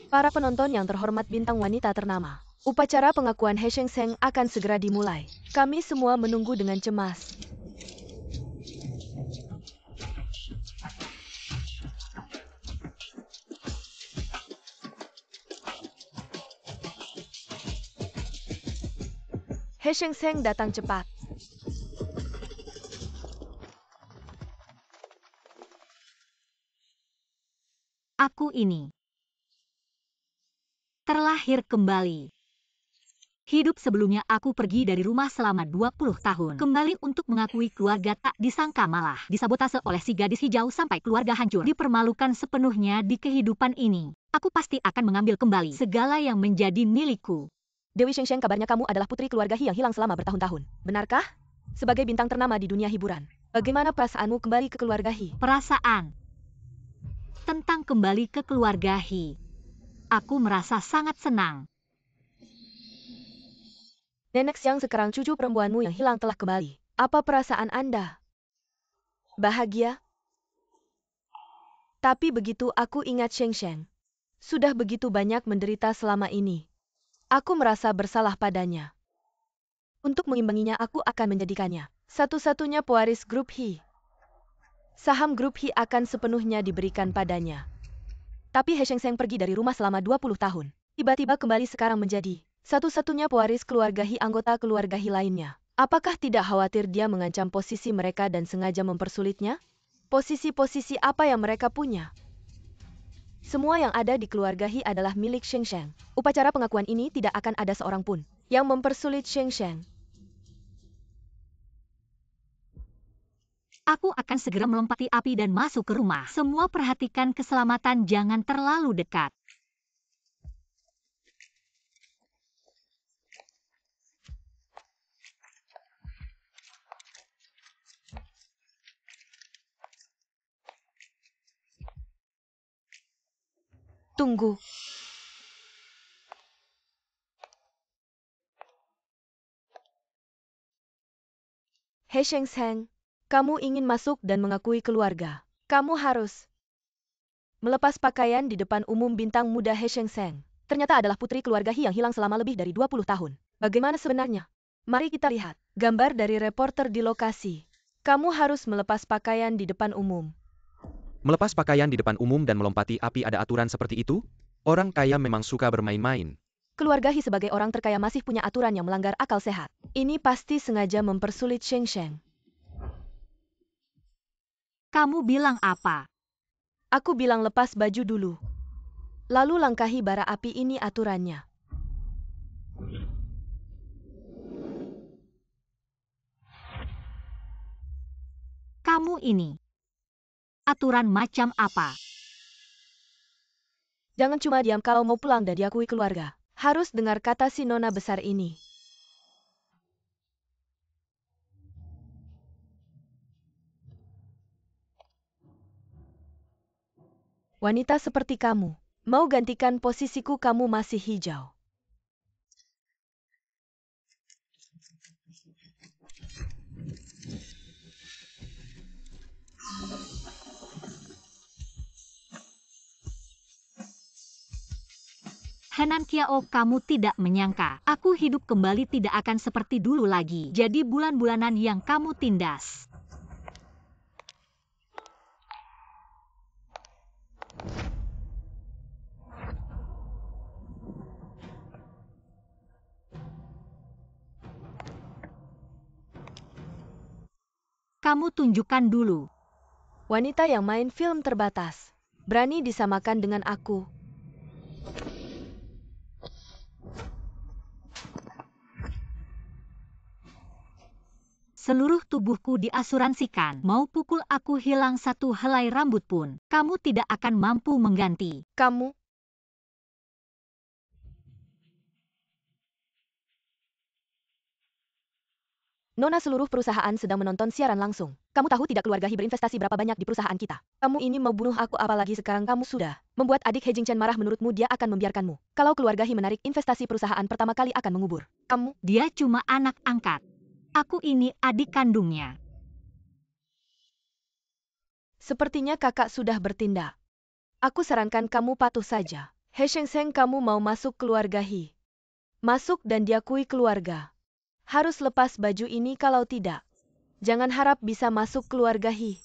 Para penonton yang terhormat bintang wanita ternama. Upacara pengakuan He Shengseng akan segera dimulai. Kami semua menunggu dengan cemas. He Shengseng datang cepat. Aku ini terlahir kembali. Hidup sebelumnya aku pergi dari rumah selama 20 tahun. Kembali untuk mengakui keluarga tak disangka malah disabotase oleh si gadis hijau sampai keluarga hancur. Dipermalukan sepenuhnya di kehidupan ini. Aku pasti akan mengambil kembali segala yang menjadi milikku. Dewi Shengseng, kabarnya kamu adalah putri keluarga He yang hilang selama bertahun-tahun. Benarkah? Sebagai bintang ternama di dunia hiburan, bagaimana perasaanmu kembali ke keluarga He? Perasaan tentang kembali ke keluarga He. Aku merasa sangat senang. Nenek Xiang, sekarang cucu perempuanmu yang hilang telah kembali. Apa perasaan Anda? Bahagia? Tapi begitu aku ingat Shengseng, sudah begitu banyak menderita selama ini. Aku merasa bersalah padanya. Untuk mengimbanginya, aku akan menjadikannya satu-satunya pewaris grup He. Saham grup He akan sepenuhnya diberikan padanya. Tapi He Shengseng pergi dari rumah selama 20 tahun. Tiba-tiba kembali sekarang menjadi satu-satunya pewaris keluarga He, anggota keluarga He lainnya. Apakah tidak khawatir dia mengancam posisi mereka dan sengaja mempersulitnya? Posisi-posisi apa yang mereka punya? Semua yang ada di keluarga He adalah milik Shengseng. Upacara pengakuan ini tidak akan ada seorang pun yang mempersulit Shengseng. Aku akan segera melompati api dan masuk ke rumah. Semua perhatikan keselamatan, jangan terlalu dekat. Tunggu. He Shengseng, kamu ingin masuk dan mengakui keluarga. Kamu harus melepas pakaian di depan umum. Bintang muda He Shengseng ternyata adalah putri keluarga He yang hilang selama lebih dari 20 tahun. Bagaimana sebenarnya? Mari kita lihat gambar dari reporter di lokasi. Kamu harus melepas pakaian di depan umum. Melepas pakaian di depan umum dan melompati api, ada aturan seperti itu? Orang kaya memang suka bermain-main. Keluarga He sebagai orang terkaya masih punya aturan yang melanggar akal sehat. Ini pasti sengaja mempersulit Shengseng. Kamu bilang apa? Aku bilang lepas baju dulu. Lalu langkahi bara api, ini aturannya. Kamu ini aturan macam apa? Jangan cuma diam kalau mau pulang dan diakui keluarga. Harus dengar kata si nona besar ini. Wanita seperti kamu, mau gantikan posisiku, kamu masih hijau. Henan Kiao, kamu tidak menyangka aku hidup kembali tidak akan seperti dulu lagi. Jadi bulan-bulanan yang kamu tindas. Kamu tunjukkan dulu. Wanita yang main film terbatas, berani disamakan dengan aku. Seluruh tubuhku diasuransikan. Mau pukul aku hilang satu helai rambut pun, kamu tidak akan mampu mengganti. Kamu? Nona, seluruh perusahaan sedang menonton siaran langsung. Kamu tahu tidak keluarga He berinvestasi berapa banyak di perusahaan kita? Kamu ini mau bunuh aku, apalagi sekarang kamu sudah membuat adik He Jingchen marah. Menurutmu dia akan membiarkanmu? Kalau keluarga He menarik investasi, perusahaan pertama kali akan mengubur. Kamu? Dia cuma anak angkat. Aku ini adik kandungnya. Sepertinya kakak sudah bertindak. Aku sarankan kamu patuh saja. He Shengseng, kamu mau masuk keluarga Hi. Masuk dan diakui keluarga. Harus lepas baju ini, kalau tidak, jangan harap bisa masuk keluarga Hi.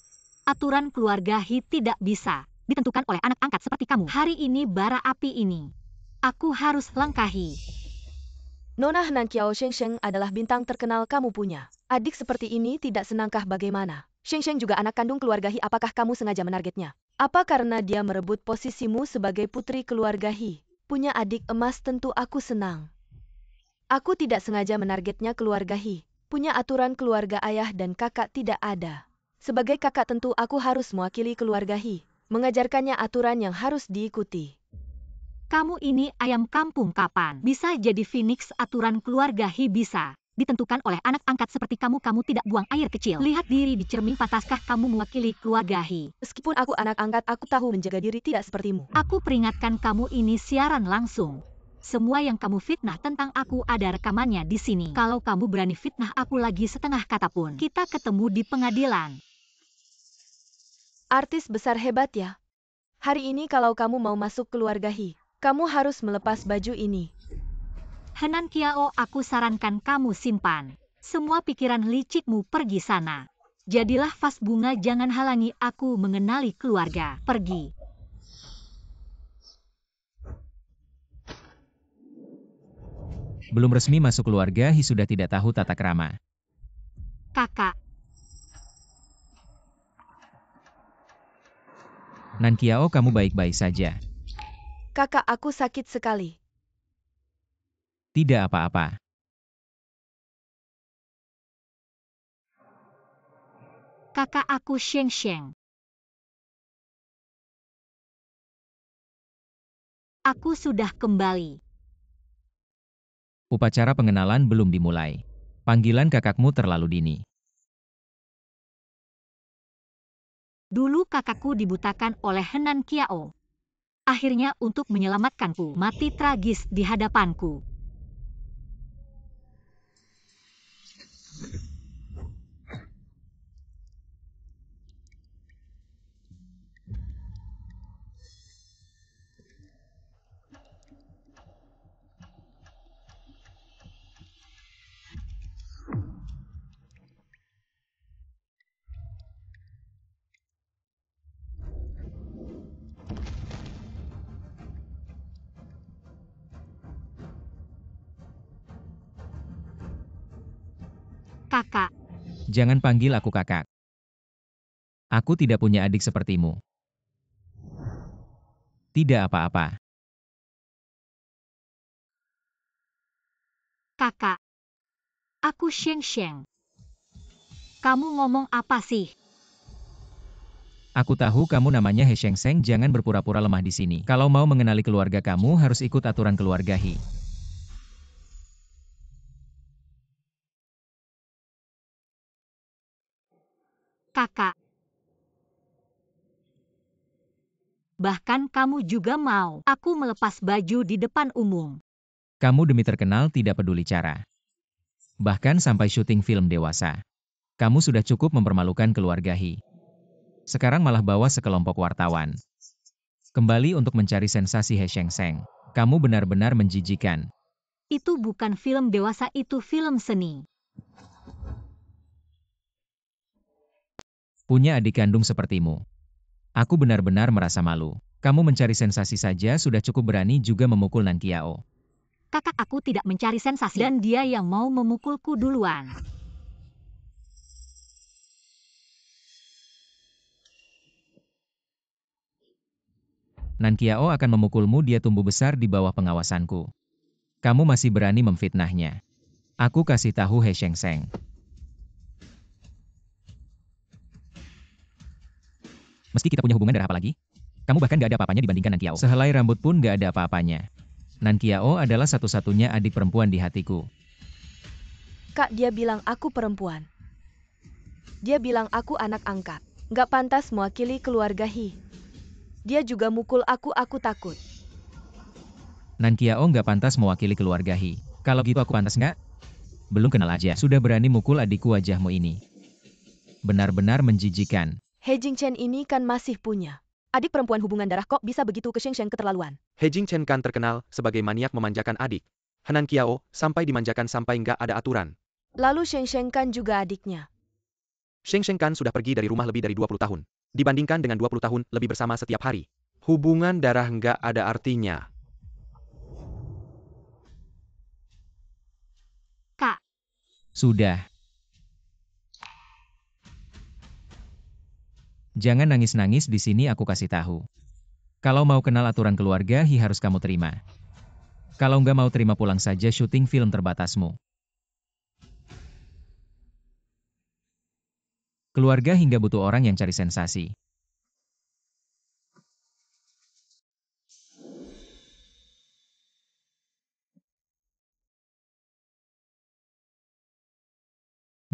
Aturan keluarga Hi tidak bisa ditentukan oleh anak angkat seperti kamu. Hari ini bara api ini, aku harus langkahi. Nona Nan Kiao Shengseng adalah bintang terkenal kamu punya. Adik seperti ini tidak senangkah bagaimana? Shengseng juga anak kandung keluarga Hi, apakah kamu sengaja menargetnya? Apa karena dia merebut posisimu sebagai putri keluarga Hi? Punya adik emas tentu aku senang. Aku tidak sengaja menargetnya keluarga Hi. Punya aturan keluarga ayah dan kakak tidak ada. Sebagai kakak tentu aku harus mewakili keluarga Hi. Mengajarkannya aturan yang harus diikuti. Kamu ini ayam kampung kapan? Bisa jadi Phoenix. Aturan keluarga Hi bisa ditentukan oleh anak angkat seperti kamu. Kamu tidak buang air kecil. Lihat diri di cermin, pantaskah kamu mewakili keluarga Hi? Meskipun aku anak angkat, aku tahu menjaga diri tidak sepertimu. Aku peringatkan kamu, ini siaran langsung. Semua yang kamu fitnah tentang aku ada rekamannya di sini. Kalau kamu berani fitnah aku lagi setengah kata pun, kita ketemu di pengadilan. Artis besar hebat ya. Hari ini kalau kamu mau masuk keluarga Hi, kamu harus melepas baju ini. Henan Kiao, aku sarankan kamu simpan semua pikiran licikmu, pergi sana. Jadilah vas bunga, jangan halangi aku mengenali keluarga. Pergi. Belum resmi masuk keluarga Hi sudah tidak tahu tata krama. Kakak, Nan Kiao, kamu baik-baik saja? Kakak, aku sakit sekali. Tidak apa-apa. kakak aku Shengseng. Aku sudah kembali. Upacara pengenalan belum dimulai. Panggilan kakakmu terlalu dini. Dulu kakakku dibutakan oleh Henan Kiao. Akhirnya untuk menyelamatkanku, mati tragis di hadapanku. Kakak, Jangan panggil aku kakak. Aku tidak punya adik sepertimu. Tidak apa-apa. kakak. Aku Shengseng. Kamu ngomong apa sih? Aku tahu kamu namanya He Shengseng, jangan berpura-pura lemah di sini. Kalau mau mengenali keluarga kamu harus ikut aturan keluarga Hi. Kakak. Bahkan kamu juga mau aku melepas baju di depan umum. Kamu demi terkenal tidak peduli cara. Bahkan sampai syuting film dewasa. Kamu sudah cukup mempermalukan keluarga Hi. Sekarang malah bawa sekelompok wartawan. Kembali untuk mencari sensasi He Shengseng. Kamu benar-benar menjijikan. Itu bukan film dewasa, itu film seni. Punya adik kandung sepertimu. Aku benar-benar merasa malu. Kamu mencari sensasi saja sudah cukup berani juga memukul Nan Kiao. Kakak aku tidak mencari sensasi dan dia yang mau memukulku duluan. Nan Kiao akan memukulmu, dia tumbuh besar di bawah pengawasanku. Kamu masih berani memfitnahnya. Aku kasih tahu He Shengseng. Meski kita punya hubungan darah apa lagi, kamu bahkan gak ada apa-apanya dibandingkan Nan Kiao. Sehelai rambut pun gak ada apa-apanya. Nan Kiao adalah satu-satunya adik perempuan di hatiku. Kak, dia bilang aku perempuan. Dia bilang aku anak angkat. Gak pantas mewakili keluarga Hi. Dia juga mukul aku takut. Nan Kiao gak pantas mewakili keluarga Hi. Kalau gitu aku pantas gak? Belum kenal aja, sudah berani mukul adikku, wajahmu ini benar-benar menjijikan. He Jingchen ini kan masih punya Adik perempuan hubungan darah kok bisa begitu ke Sheng Sheng keterlaluan. He Jingchen kan terkenal sebagai maniak memanjakan adik. Henan Kiao sampai dimanjakan sampai nggak ada aturan. Lalu Sheng Sheng kan juga adiknya. Sheng Sheng kan sudah pergi dari rumah lebih dari 20 tahun. Dibandingkan dengan 20 tahun lebih bersama setiap hari. Hubungan darah nggak ada artinya. Kak, Sudah. Jangan nangis-nangis di sini aku kasih tahu. Kalau mau kenal aturan keluarga Hi harus kamu terima. Kalau nggak mau terima pulang saja syuting film terbatasmu. Keluarga hingga butuh orang yang cari sensasi.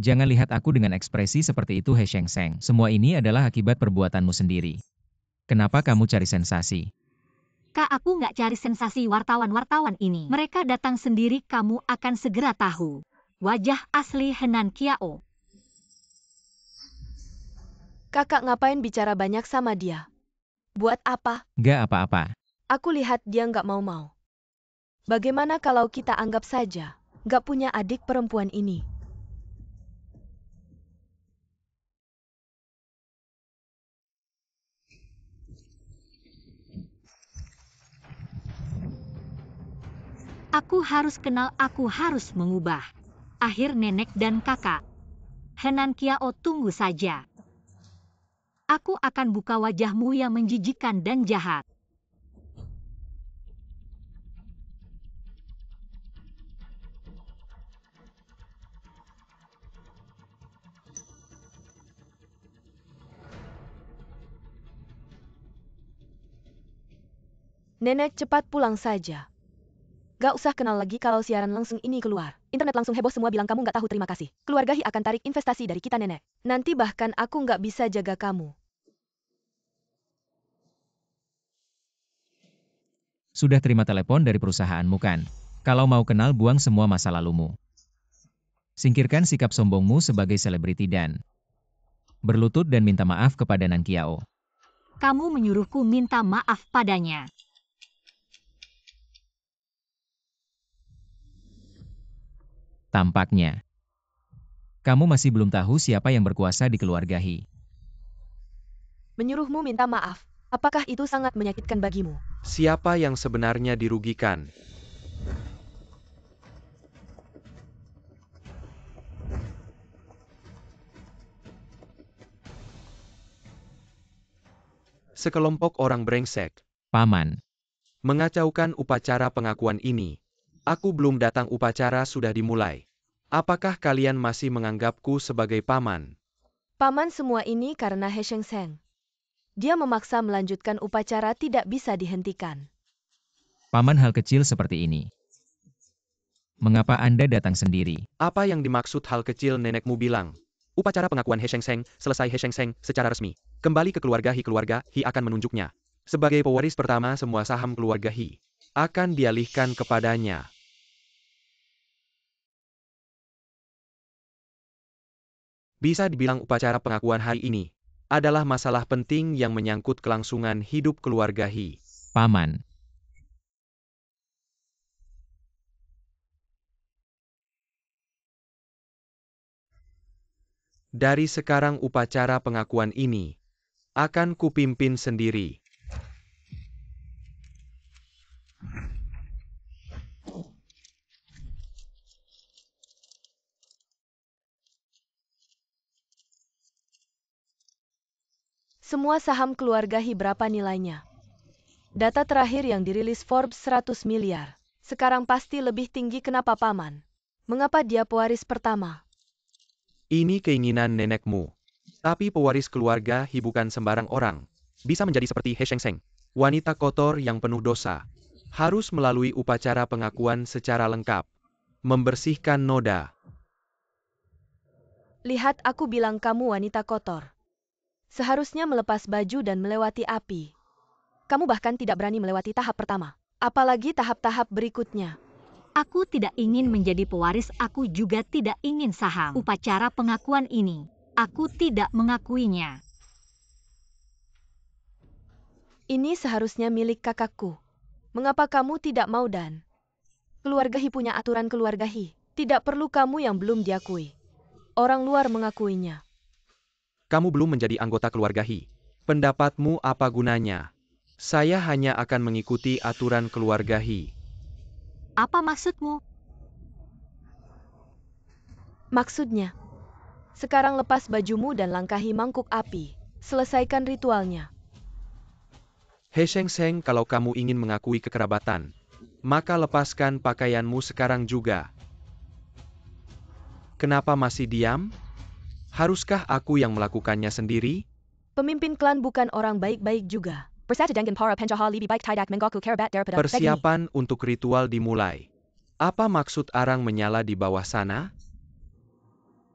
Jangan lihat aku dengan ekspresi seperti itu He Sheng Sheng. Semua ini adalah akibat perbuatanmu sendiri. Kenapa kamu cari sensasi? Kak, aku nggak cari sensasi wartawan-wartawan ini. Mereka datang sendiri, kamu akan segera tahu. Wajah asli Henan Kiao. Kakak ngapain bicara banyak sama dia? Buat apa? Nggak apa-apa. Aku lihat dia nggak mau-mau. Bagaimana kalau kita anggap saja nggak punya adik perempuan ini? Aku harus kenal, aku harus mengubah. Akhir nenek dan kakak. Henan Kiao, tunggu saja. Aku akan buka wajahmu yang menjijikan dan jahat. Nenek cepat pulang saja. Gak usah kenal lagi kalau siaran langsung ini keluar. Internet langsung heboh, semua bilang kamu gak tahu terima kasih. Keluarga Hi akan tarik investasi dari kita nenek. Nanti bahkan aku gak bisa jaga kamu. Sudah terima telepon dari perusahaanmu kan? Kalau mau kenal buang semua masa lalumu. Singkirkan sikap sombongmu sebagai selebriti dan berlutut dan minta maaf kepada Nan Kiao. Kamu menyuruhku minta maaf padanya. Tampaknya kamu masih belum tahu siapa yang berkuasa di keluarga Hi. Menyuruhmu minta maaf. Apakah itu sangat menyakitkan bagimu? Siapa yang sebenarnya dirugikan? Sekelompok orang brengsek Paman, mengacaukan upacara pengakuan ini. Aku belum datang, upacara sudah dimulai. Apakah kalian masih menganggapku sebagai paman? Paman, semua ini karena He Sheng Sheng. Dia memaksa melanjutkan upacara, tidak bisa dihentikan. paman, hal kecil seperti ini. Mengapa Anda datang sendiri? Apa yang dimaksud hal kecil? Nenekmu bilang. Upacara pengakuan He Sheng Sheng, selesai He Sheng Sheng secara resmi. Kembali ke keluarga Hi akan menunjuknya. Sebagai pewaris pertama, semua saham keluarga Hi akan dialihkan kepadanya. Bisa dibilang upacara pengakuan hari ini adalah masalah penting yang menyangkut kelangsungan hidup keluarga Hi. Paman, Dari sekarang upacara pengakuan ini akan kupimpin sendiri. Semua saham keluarga Hi berapa nilainya? Data terakhir yang dirilis Forbes 100 miliar. Sekarang pasti lebih tinggi. Kenapa paman? Mengapa dia pewaris pertama? Ini keinginan nenekmu. Tapi pewaris keluarga Hi bukan sembarang orang. Bisa menjadi seperti He Sheng Sheng, wanita kotor yang penuh dosa. Harus melalui upacara pengakuan secara lengkap. Membersihkan noda. Lihat, aku bilang kamu wanita kotor. Seharusnya melepas baju dan melewati api. Kamu bahkan tidak berani melewati tahap pertama. Apalagi tahap-tahap berikutnya. Aku tidak ingin menjadi pewaris, aku juga tidak ingin saham. Upacara pengakuan ini, aku tidak mengakuinya. Ini seharusnya milik kakakku. Mengapa kamu tidak mau dan? Keluarga Hi punya aturan keluarga Hi. Tidak perlu kamu yang belum diakui. Orang luar mengakuinya. Kamu belum menjadi anggota keluarga Hi. Pendapatmu apa gunanya? Saya hanya akan mengikuti aturan keluarga Hi. Apa maksudmu? Maksudnya, sekarang lepas bajumu dan langkahi mangkuk api. Selesaikan ritualnya. He Sheng Sheng, kalau kamu ingin mengakui kekerabatan, maka lepaskan pakaianmu sekarang juga. Kenapa masih diam? Haruskah aku yang melakukannya sendiri? Pemimpin klan bukan orang baik-baik juga. Persiapan untuk ritual dimulai. Apa maksud arang menyala di bawah sana?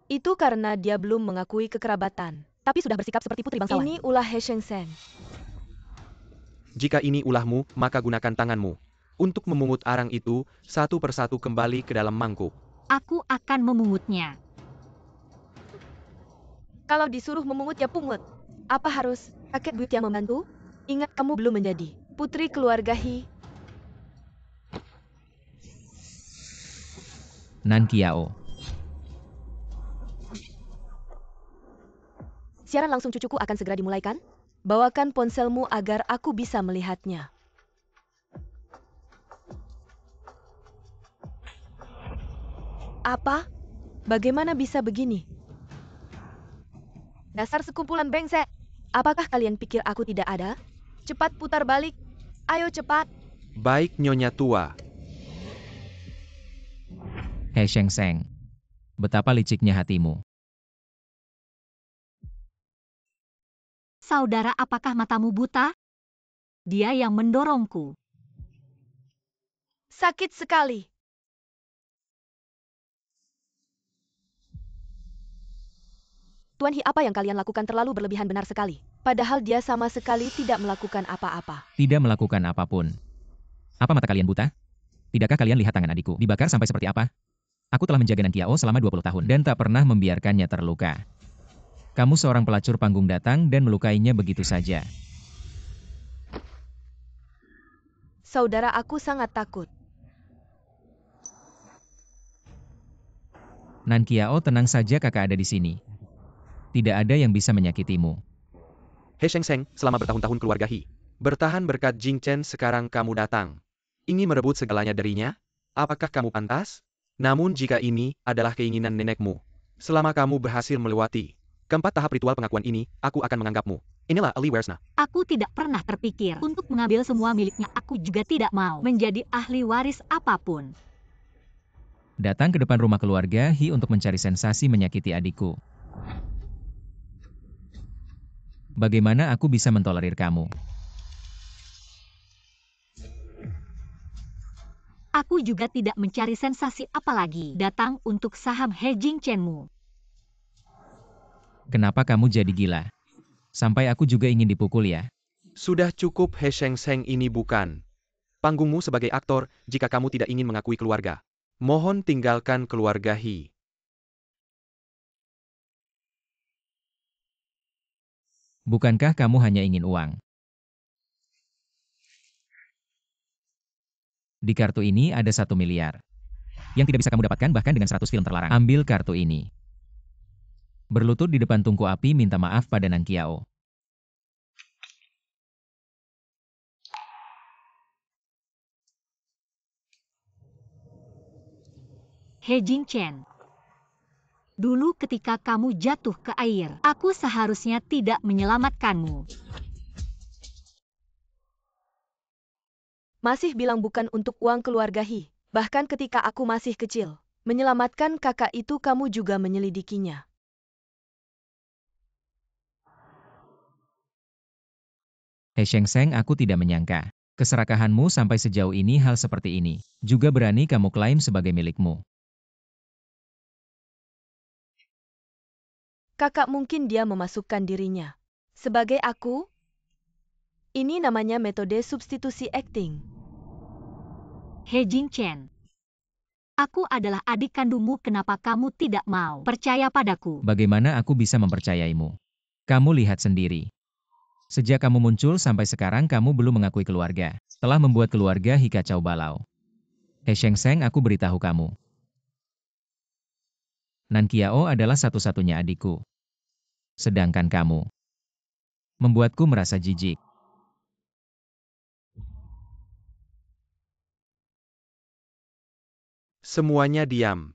Itu karena dia belum mengakui kekerabatan. Tapi sudah bersikap seperti putri bangsawan. Ini ulah He Sheng Sheng. Jika ini ulahmu, maka gunakan tanganmu untuk memungut arang itu satu persatu kembali ke dalam mangkuk. Aku akan memungutnya. Kalau disuruh memungut ya pungut. Apa harus kakek buyut yang membantu? Ingat kamu belum menjadi putri keluarga Hi. Nan Kiao. Siaran langsung cucuku akan segera dimulaikan? Bawakan ponselmu agar aku bisa melihatnya. Apa? Bagaimana bisa begini? Dasar sekumpulan brengsek. Apakah kalian pikir aku tidak ada? Cepat putar balik. Ayo cepat. Baik, Nyonya tua. He Sheng Sheng. Betapa liciknya hatimu. Saudara, apakah matamu buta? Dia yang mendorongku. Sakit sekali. Tuan Hi, apa yang kalian lakukan terlalu berlebihan benar sekali. Padahal dia sama sekali tidak melakukan apa-apa. Tidak melakukan apapun. Apa mata kalian buta? Tidakkah kalian lihat tangan adikku dibakar sampai seperti apa? Aku telah menjaga Nan Kiao selama 20 tahun dan tak pernah membiarkannya terluka. Kamu seorang pelacur panggung datang dan melukainya begitu saja. Saudara, aku sangat takut. Nan Kiao, tenang saja, kakak ada di sini. Tidak ada yang bisa menyakitimu. He Sheng Sheng, selama bertahun-tahun keluarga Hi bertahan berkat Jing Chen, sekarang kamu datang. Ingin merebut segalanya darinya? Apakah kamu pantas? Namun jika ini adalah keinginan nenekmu, selama kamu berhasil melewati keempat tahap ritual pengakuan ini, aku akan menganggapmu. Inilah ahli warisnya. Aku tidak pernah terpikir untuk mengambil semua miliknya. Aku juga tidak mau menjadi ahli waris apapun. Datang ke depan rumah keluarga Hi untuk mencari sensasi menyakiti adikku. Bagaimana aku bisa mentolerir kamu? Aku juga tidak mencari sensasi apalagi. Datang untuk saham He Jing Chenmu. Kenapa kamu jadi gila? Sampai aku juga ingin dipukul ya? Sudah cukup, He Sheng Sheng, ini bukan panggungmu sebagai aktor. Jika kamu tidak ingin mengakui keluarga, mohon tinggalkan keluarga Hi. Bukankah kamu hanya ingin uang? Di kartu ini ada 1 miliar. Yang tidak bisa kamu dapatkan bahkan dengan 100 film terlarang. Ambil kartu ini. Berlutut di depan tungku api minta maaf pada Nan Kiao. He Jing Chen. Dulu ketika kamu jatuh ke air, aku seharusnya tidak menyelamatkanmu. Masih bilang bukan untuk uang keluarga Hi. Bahkan ketika aku masih kecil, menyelamatkan kakak itu kamu juga menyelidikinya. He Sheng Sheng, aku tidak menyangka. Keserakahanmu sampai sejauh ini, hal seperti ini. Juga berani kamu klaim sebagai milikmu. Kakak mungkin dia memasukkan dirinya. Sebagai aku? Ini namanya metode substitusi acting. He Jing Chen. Aku adalah adik kandungmu, kenapa kamu tidak mau percaya padaku? Bagaimana aku bisa mempercayaimu? Kamu lihat sendiri. Sejak kamu muncul sampai sekarang kamu belum mengakui keluarga. Telah membuat keluarga He kacau balau. He Sheng Sheng, aku beritahu kamu. Nan Qiao adalah satu-satunya adikku. Sedangkan kamu membuatku merasa jijik. Semuanya diam.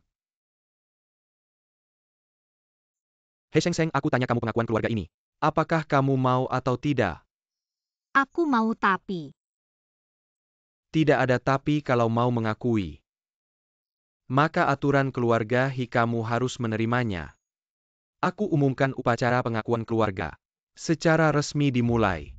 He Sheng Sheng, aku tanya kamu pengakuan keluarga ini. Apakah kamu mau atau tidak? Aku mau tapi. Tidak ada tapi kalau mau mengakui. Maka aturan keluarga He kamu harus menerimanya. Aku umumkan upacara pengakuan keluarga. Secara resmi dimulai.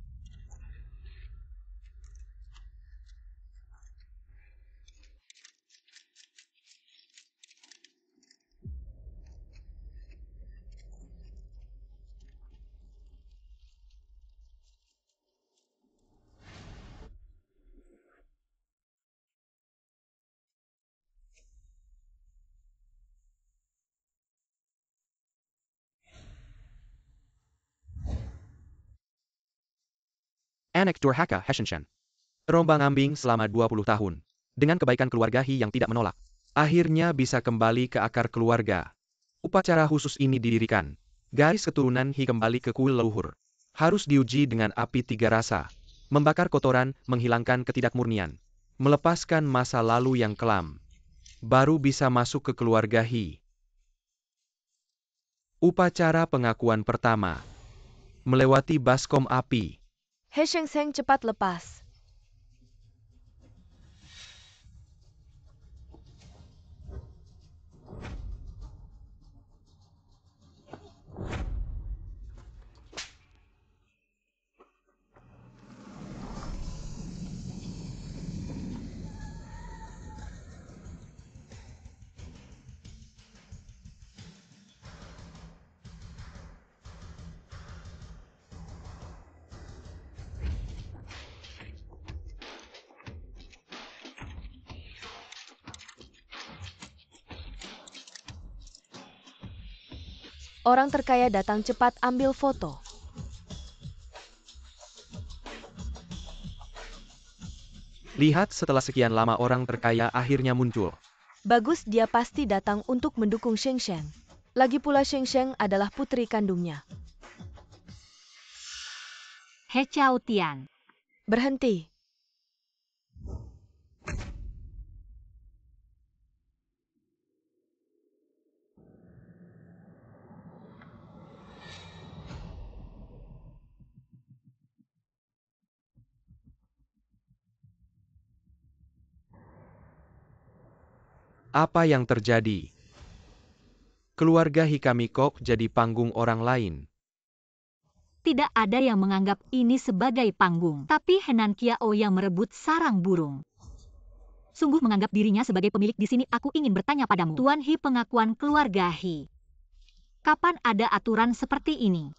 Anak durhaka He Sheng Sheng. Terombang-ambing selama 20 tahun. Dengan kebaikan keluarga He yang tidak menolak. Akhirnya bisa kembali ke akar keluarga. Upacara khusus ini didirikan. Garis keturunan He kembali ke kuil leluhur. Harus diuji dengan api 3 rasa. Membakar kotoran, menghilangkan ketidakmurnian. Melepaskan masa lalu yang kelam. Baru bisa masuk ke keluarga He. Upacara pengakuan pertama. Melewati baskom api. He Sheng Sheng cepat lepas. Orang terkaya datang cepat ambil foto. Lihat setelah sekian lama orang terkaya akhirnya muncul. Bagus, dia pasti datang untuk mendukung Sheng Sheng. Lagi pula Sheng Sheng adalah putri kandungnya. He Chao Tian. Berhenti. Apa yang terjadi? Keluarga Hikamikok jadi panggung orang lain. Tidak ada yang menganggap ini sebagai panggung, tapi Henan Qiao yang merebut sarang burung. Sungguh menganggap dirinya sebagai pemilik di sini. Aku ingin bertanya padamu, Tuan He, pengakuan keluarga He. Kapan ada aturan seperti ini?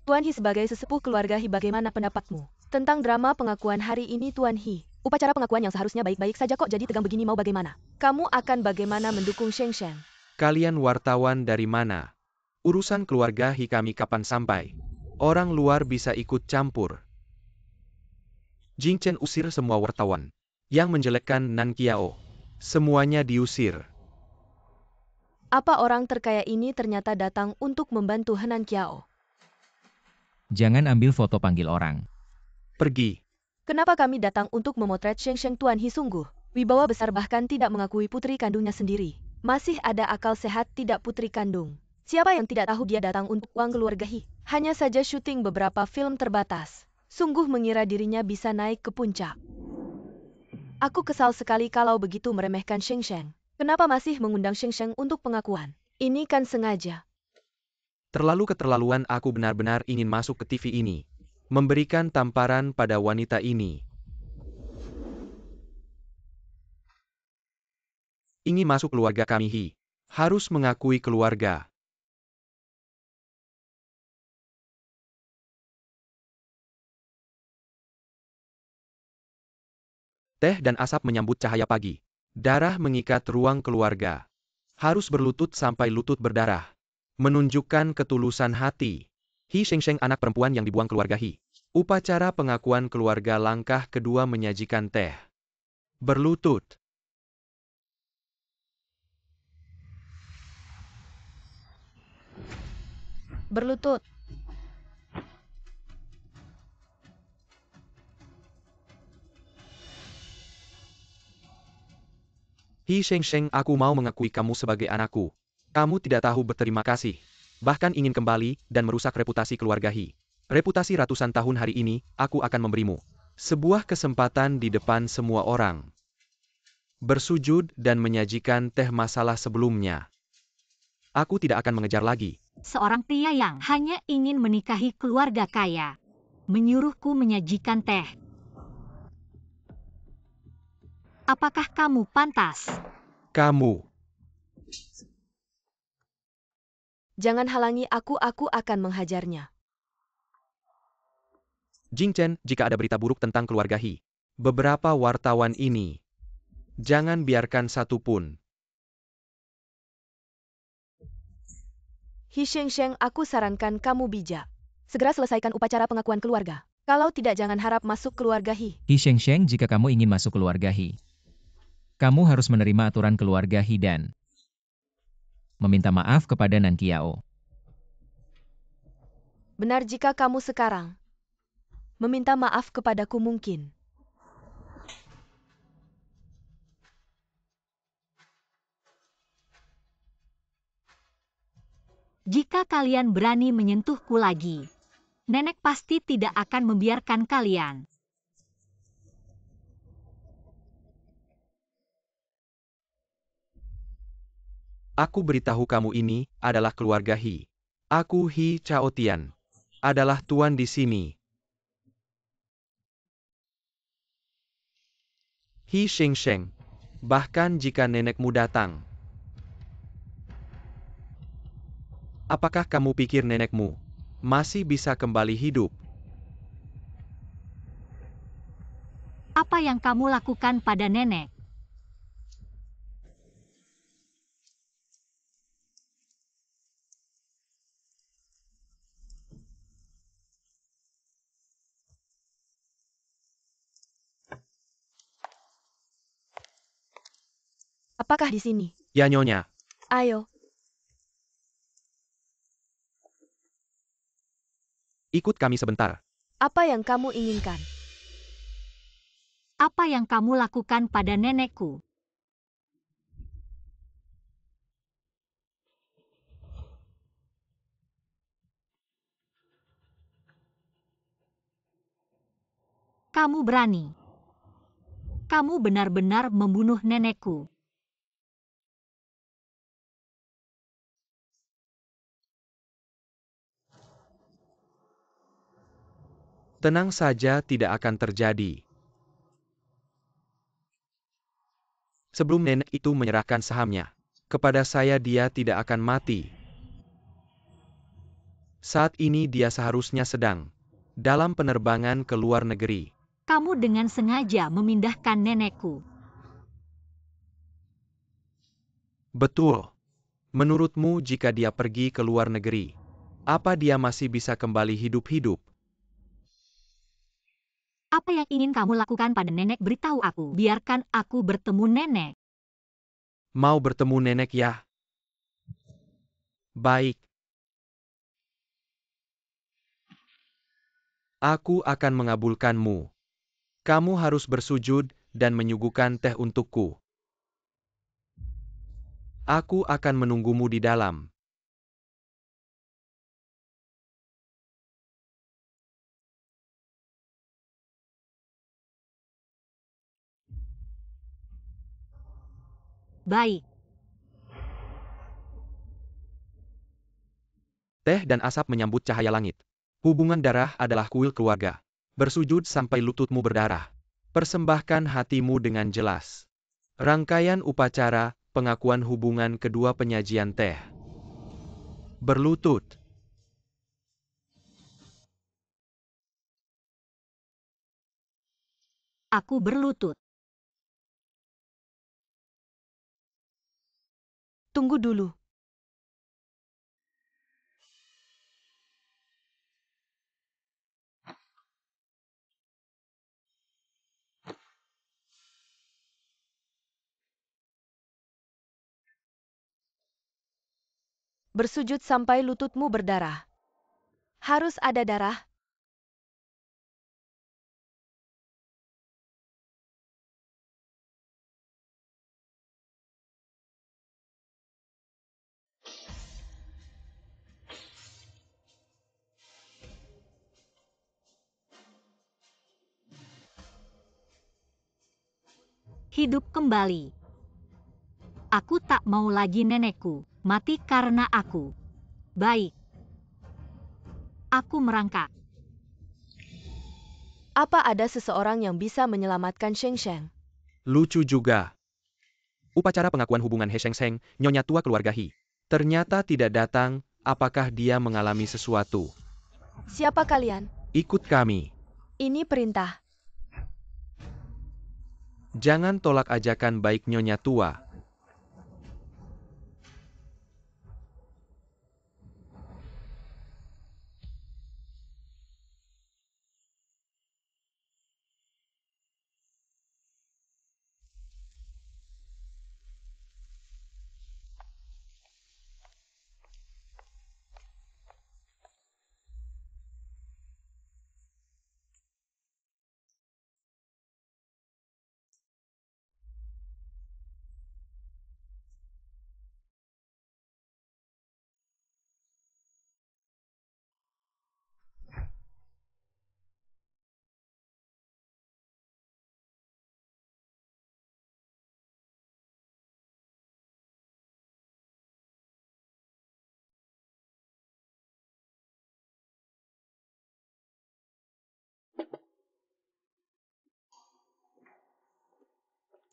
Tuan He, sebagai sesepuh keluarga He, bagaimana pendapatmu tentang drama pengakuan hari ini, Tuan He? Upacara pengakuan yang seharusnya baik-baik saja kok jadi tegang begini, mau bagaimana? Kamu akan bagaimana mendukung Sheng Sheng? Kalian wartawan dari mana? Urusan keluarga He kami kapan sampai? Orang luar bisa ikut campur. Jing Chen usir semua wartawan yang menjelekkan Nan Qiao. Semuanya diusir. Apa orang terkaya ini ternyata datang untuk membantu Henan Qiao? Jangan ambil foto panggil orang. Pergi. Kenapa kami datang untuk memotret Sheng Sheng, Tuan He? Sungguh wibawa besar, bahkan tidak mengakui putri kandungnya sendiri. Masih ada akal sehat tidak putri kandung? Siapa yang tidak tahu dia datang untuk uang keluarga He? Hanya saja syuting beberapa film terbatas. Sungguh mengira dirinya bisa naik ke puncak. Aku kesal sekali kalau begitu meremehkan Sheng Sheng. Kenapa masih mengundang Sheng Sheng untuk pengakuan? Ini kan sengaja. Terlalu keterlaluan, aku benar-benar ingin masuk ke TV ini. Memberikan tamparan pada wanita ini. Ingin masuk keluarga kami He. Harus mengakui keluarga. Teh dan asap menyambut cahaya pagi. Darah mengikat ruang keluarga. Harus berlutut sampai lutut berdarah. Menunjukkan ketulusan hati. Hi Shengsheng anak perempuan yang dibuang keluarga Hi. Upacara pengakuan keluarga langkah kedua menyajikan teh. Berlutut. Berlutut. Hi Shengsheng, aku mau mengakui kamu sebagai anakku. Kamu tidak tahu berterima kasih. Bahkan ingin kembali dan merusak reputasi keluarga Hi. Reputasi ratusan tahun hari ini, aku akan memberimu. Sebuah kesempatan di depan semua orang. Bersujud dan menyajikan teh masalah sebelumnya. Aku tidak akan mengejar lagi. Seorang pria yang hanya ingin menikahi keluarga kaya menyuruhku menyajikan teh. Apakah kamu pantas? Kamu. Jangan halangi aku akan menghajarnya. Jing Chen, jika ada berita buruk tentang keluarga Hi. Beberapa wartawan ini. Jangan biarkan satu pun. Hi Shengsheng, aku sarankan kamu bijak. Segera selesaikan upacara pengakuan keluarga. Kalau tidak, jangan harap masuk keluarga Hi. Hi Shengsheng, jika kamu ingin masuk keluarga Hi, kamu harus menerima aturan keluarga Hi dan meminta maaf kepada Nan Qiao. Benar jika kamu sekarang meminta maaf kepadaku mungkin. Jika kalian berani menyentuhku lagi, nenek pasti tidak akan membiarkan kalian. Aku beritahu kamu, ini adalah keluarga Hi. Aku Hi Chaotian. Adalah tuan di sini. Hi Shengsheng. Bahkan jika nenekmu datang. Apakah kamu pikir nenekmu masih bisa kembali hidup? Apa yang kamu lakukan pada nenek? Apakah di sini? Ya, Nyonya. Ayo, Ikut kami sebentar. apa yang kamu inginkan? Apa yang kamu lakukan pada nenekku? Kamu berani. Kamu benar-benar membunuh nenekku. Tenang saja, tidak akan terjadi. Sebelum nenek itu menyerahkan sahamnya kepada saya, dia tidak akan mati. Saat ini dia seharusnya sedang dalam penerbangan ke luar negeri. Kamu dengan sengaja memindahkan nenekku. Betul. Menurutmu, jika dia pergi ke luar negeri, apa dia masih bisa kembali hidup-hidup? Apa yang ingin kamu lakukan pada nenek? Beritahu aku. Biarkan aku bertemu nenek. Mau bertemu nenek ya? Baik. Aku akan mengabulkanmu. Kamu harus bersujud dan menyuguhkan teh untukku. Aku akan menunggumu di dalam. Baik. Teh dan asap menyambut cahaya langit. Hubungan darah adalah kuil keluarga. Bersujud sampai lututmu berdarah. Persembahkan hatimu dengan jelas. Rangkaian upacara pengakuan hubungan kedua penyajian teh. Berlutut. Aku berlutut. Tunggu dulu. Bersujud sampai lututmu berdarah. Harus ada darah. Hidup kembali. Aku tak mau lagi nenekku mati karena aku. Baik. Aku merangkak. Apa ada seseorang yang bisa menyelamatkan Sheng Sheng? Lucu juga. Upacara pengakuan hubungan He Sheng Sheng, nyonya tua keluarga He. Ternyata tidak datang, apakah dia mengalami sesuatu? Siapa kalian? Ikut kami. Ini perintah. Jangan tolak ajakan baik nyonya tua.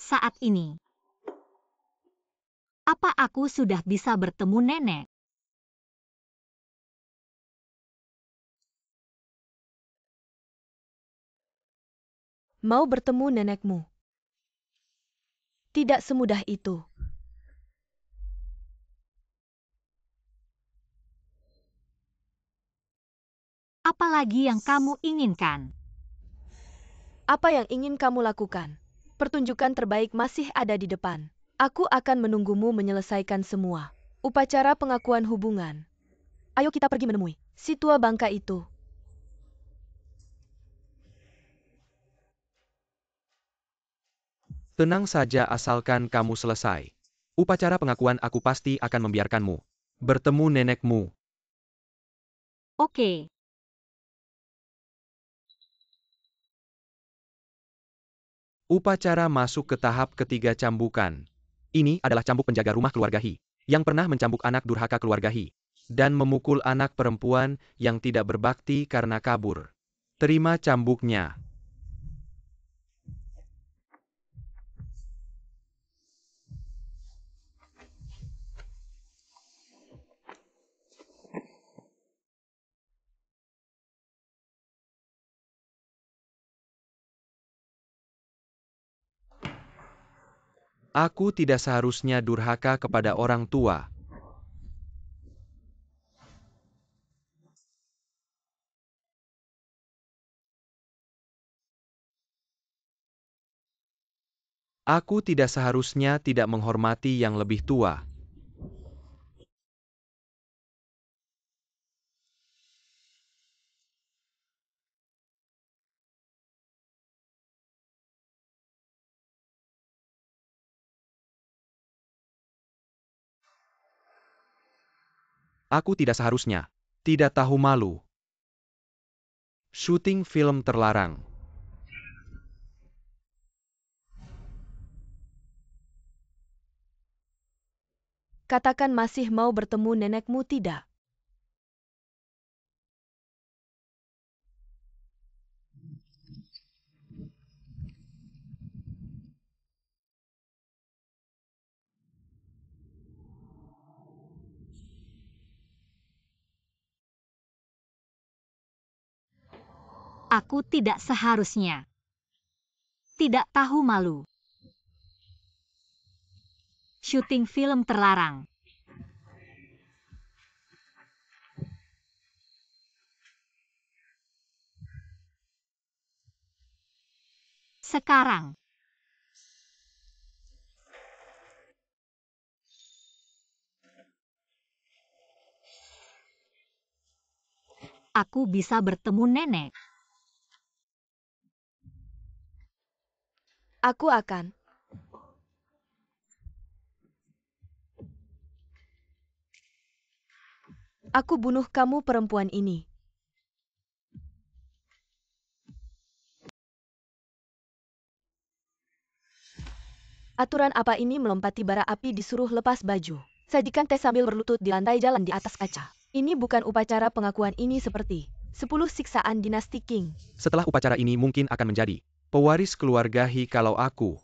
Saat ini. Apa aku sudah bisa bertemu nenek? Mau bertemu nenekmu. Tidak semudah itu. Apalagi yang kamu inginkan? Apa yang ingin kamu lakukan? Pertunjukan terbaik masih ada di depan. Aku akan menunggumu menyelesaikan semua. Upacara pengakuan hubungan. Ayo kita pergi menemui si tua bangka itu. Tenang saja asalkan kamu selesai. Upacara pengakuan aku pasti akan membiarkanmu bertemu nenekmu. Oke. Upacara masuk ke tahap ketiga cambukan. Ini adalah cambuk penjaga rumah keluarga He, yang pernah mencambuk anak durhaka keluarga He, dan memukul anak perempuan yang tidak berbakti karena kabur. Terima cambuknya. Aku tidak seharusnya durhaka kepada orang tua. Aku tidak seharusnya tidak menghormati yang lebih tua. Aku tidak seharusnya tidak tahu malu. Syuting film terlarang. Katakan masih mau bertemu nenekmu tidak? Aku tidak seharusnya. Tidak tahu malu. Syuting film terlarang. Sekarang. aku bisa bertemu nenek. Aku akan. Aku bunuh kamu perempuan ini. Aturan apa ini melompati bara api disuruh lepas baju. Sajikan teh sambil berlutut di lantai jalan di atas kaca. Ini bukan upacara pengakuan ini seperti 10 siksaan dinasti King. Setelah upacara ini mungkin akan menjadi pewaris keluarga He kalau aku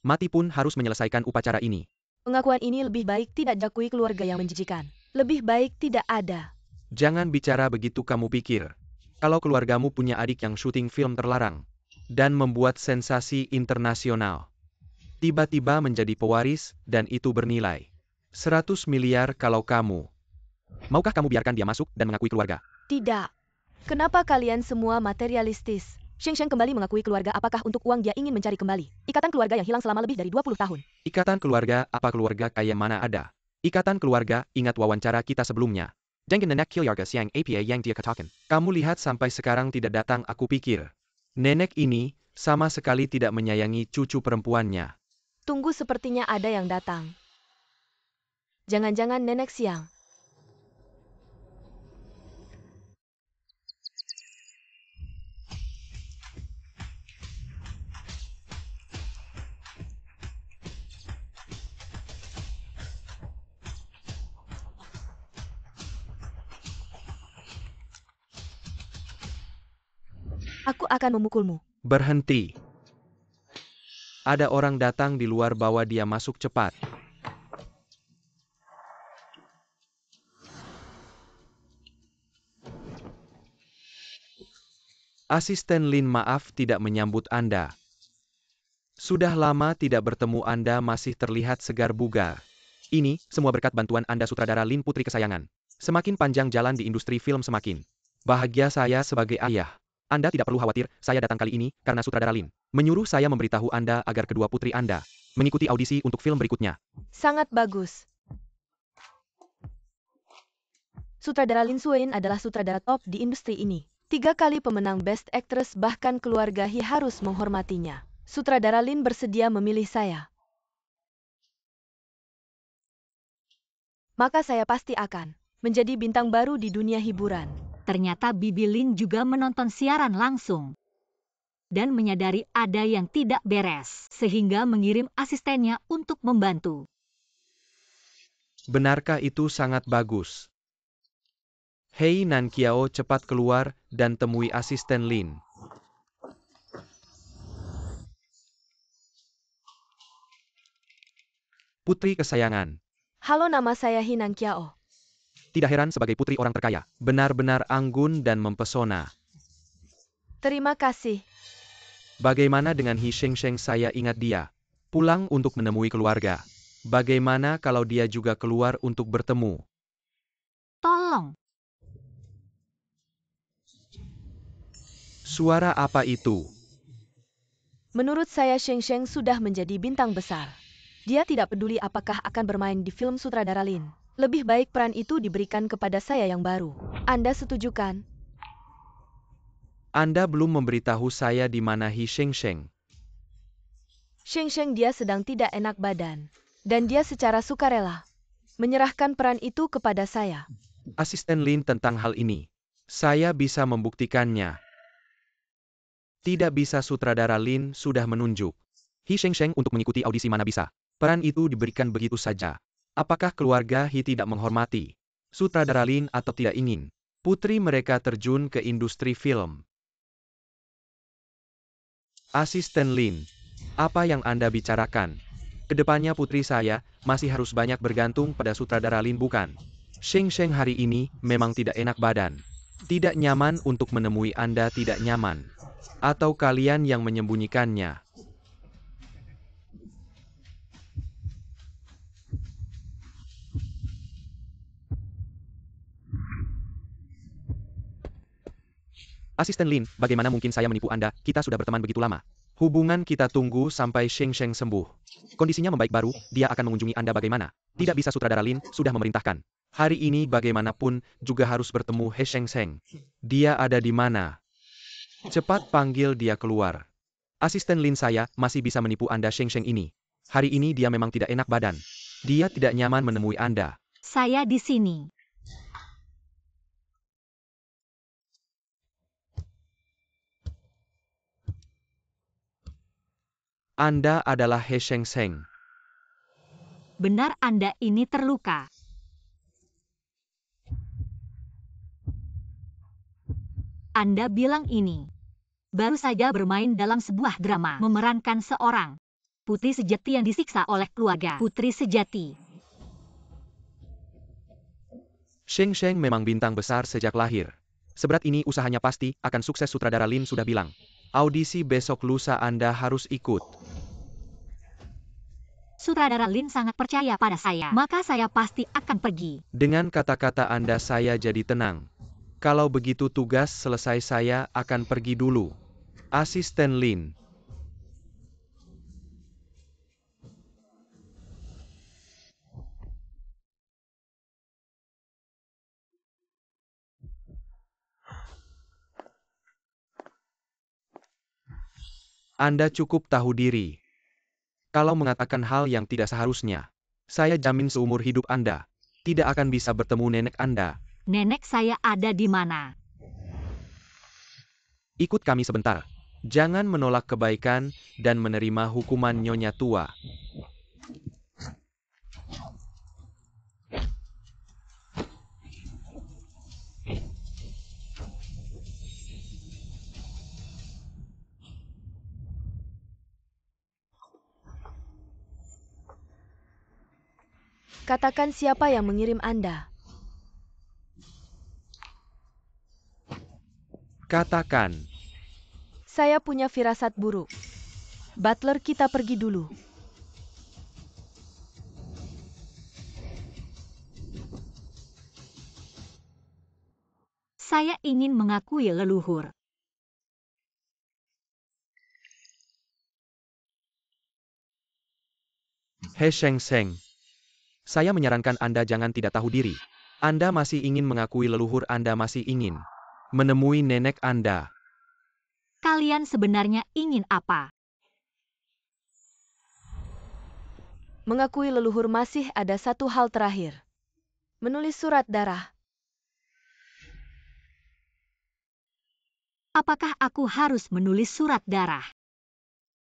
mati pun harus menyelesaikan upacara ini. Pengakuan ini lebih baik tidak diakui keluarga yang menjijikan. Lebih baik tidak ada. Jangan bicara begitu kamu pikir. Kalau keluargamu punya adik yang syuting film terlarang dan membuat sensasi internasional, tiba-tiba menjadi pewaris dan itu bernilai 100 miliar kalau kamu. Maukah kamu biarkan dia masuk dan mengakui keluarga? Tidak. Kenapa kalian semua materialistis? Sheng Sheng kembali mengakui keluarga apakah untuk uang dia ingin mencari kembali ikatan keluarga yang hilang selama lebih dari 20 tahun. Ikatan keluarga, apa keluarga kaya mana ada? Ikatan keluarga, ingat wawancara kita sebelumnya. Jangan nenek keluarga siang apa yang dia katakan. Kamu lihat sampai sekarang tidak datang aku pikir. Nenek ini sama sekali tidak menyayangi cucu perempuannya. Tunggu sepertinya ada yang datang. Jangan-jangan nenek siang. Aku akan memukulmu. Berhenti. Ada orang datang di luar bawa dia masuk cepat. Asisten Lin maaf tidak menyambut Anda. Sudah lama tidak bertemu Anda masih terlihat segar bugar. Ini semua berkat bantuan Anda sutradara Lin putri kesayangan. Semakin panjang jalan di industri film semakin bahagia saya sebagai ayah. Anda tidak perlu khawatir, saya datang kali ini karena sutradara Lin menyuruh saya memberitahu Anda agar kedua putri Anda mengikuti audisi untuk film berikutnya. Sangat bagus. Sutradara Lin Suin adalah sutradara top di industri ini. 3 kali pemenang Best Actress bahkan keluarga He harus menghormatinya. Sutradara Lin bersedia memilih saya. Maka saya pasti akan menjadi bintang baru di dunia hiburan. Ternyata Bibi Lin juga menonton siaran langsung dan menyadari ada yang tidak beres, sehingga mengirim asistennya untuk membantu. Benarkah itu sangat bagus? Hei Nan Kiao cepat keluar dan temui asisten Lin. Putri kesayangan. Halo, nama saya Hinan Kiao. Tidak heran sebagai putri orang terkaya, benar-benar anggun dan mempesona. Terima kasih. Bagaimana dengan He Sheng Sheng, saya ingat dia pulang untuk menemui keluarga. Bagaimana kalau dia juga keluar untuk bertemu? Tolong. Suara apa itu? Menurut saya Sheng Sheng sudah menjadi bintang besar. Dia tidak peduli apakah akan bermain di film sutradara Lin. Lebih baik peran itu diberikan kepada saya yang baru. Anda setuju kan? Anda belum memberitahu saya di mana He Sheng Sheng. Sheng Sheng dia sedang tidak enak badan. Dan dia secara sukarela menyerahkan peran itu kepada saya. Asisten Lin tentang hal ini. Saya bisa membuktikannya. Tidak bisa, sutradara Lin sudah menunjuk He Sheng Sheng untuk mengikuti audisi, mana bisa. Peran itu diberikan begitu saja. Apakah keluarga He tidak menghormati sutradara Lin atau tidak ingin putri mereka terjun ke industri film? Asisten Lin, apa yang Anda bicarakan? Kedepannya putri saya masih harus banyak bergantung pada sutradara Lin, bukan? Sheng Sheng hari ini memang tidak enak badan. Tidak nyaman untuk menemui Anda, tidak nyaman. Atau kalian yang menyembunyikannya? Asisten Lin, bagaimana mungkin saya menipu Anda? Kita sudah berteman begitu lama. Hubungan kita tunggu sampai Sheng Sheng sembuh. Kondisinya membaik baru, dia akan mengunjungi Anda bagaimana? Tidak bisa, sutradara Lin sudah memerintahkan Hari ini bagaimanapun juga harus bertemu He Shengseng. Dia ada di mana? Cepat panggil dia keluar. Asisten Lin saya masih bisa menipu Anda Shengseng ini. Hari ini dia memang tidak enak badan. Dia tidak nyaman menemui Anda. Saya di sini. Anda adalah He Shengseng. Benar Anda ini terluka. Anda bilang ini. Baru saja bermain dalam sebuah drama memerankan seorang putri sejati yang disiksa oleh keluarga putri sejati. Shengseng memang bintang besar sejak lahir. Seberat ini usahanya pasti akan sukses, sutradara Lin sudah bilang. Audisi besok lusa Anda harus ikut. Sutradara Lin sangat percaya pada saya, maka saya pasti akan pergi. Dengan kata-kata Anda saya jadi tenang. Kalau begitu tugas selesai saya akan pergi dulu. Asisten Lin. Anda cukup tahu diri. Kalau mengatakan hal yang tidak seharusnya, saya jamin seumur hidup Anda tidak akan bisa bertemu nenek Anda. Nenek saya ada di mana? Ikut kami sebentar. Jangan menolak kebaikan dan menerima hukuman Nyonya Tua. Katakan siapa yang mengirim Anda. Katakan. Saya punya firasat buruk. Butler, kita pergi dulu. Saya ingin mengakui leluhur. He Shengseng. Saya menyarankan Anda jangan tidak tahu diri. Anda masih ingin mengakui leluhur, Anda masih ingin menemui nenek Anda. Kalian sebenarnya ingin apa? Mengakui leluhur masih ada satu hal terakhir. Menulis surat darah. Apakah aku harus menulis surat darah?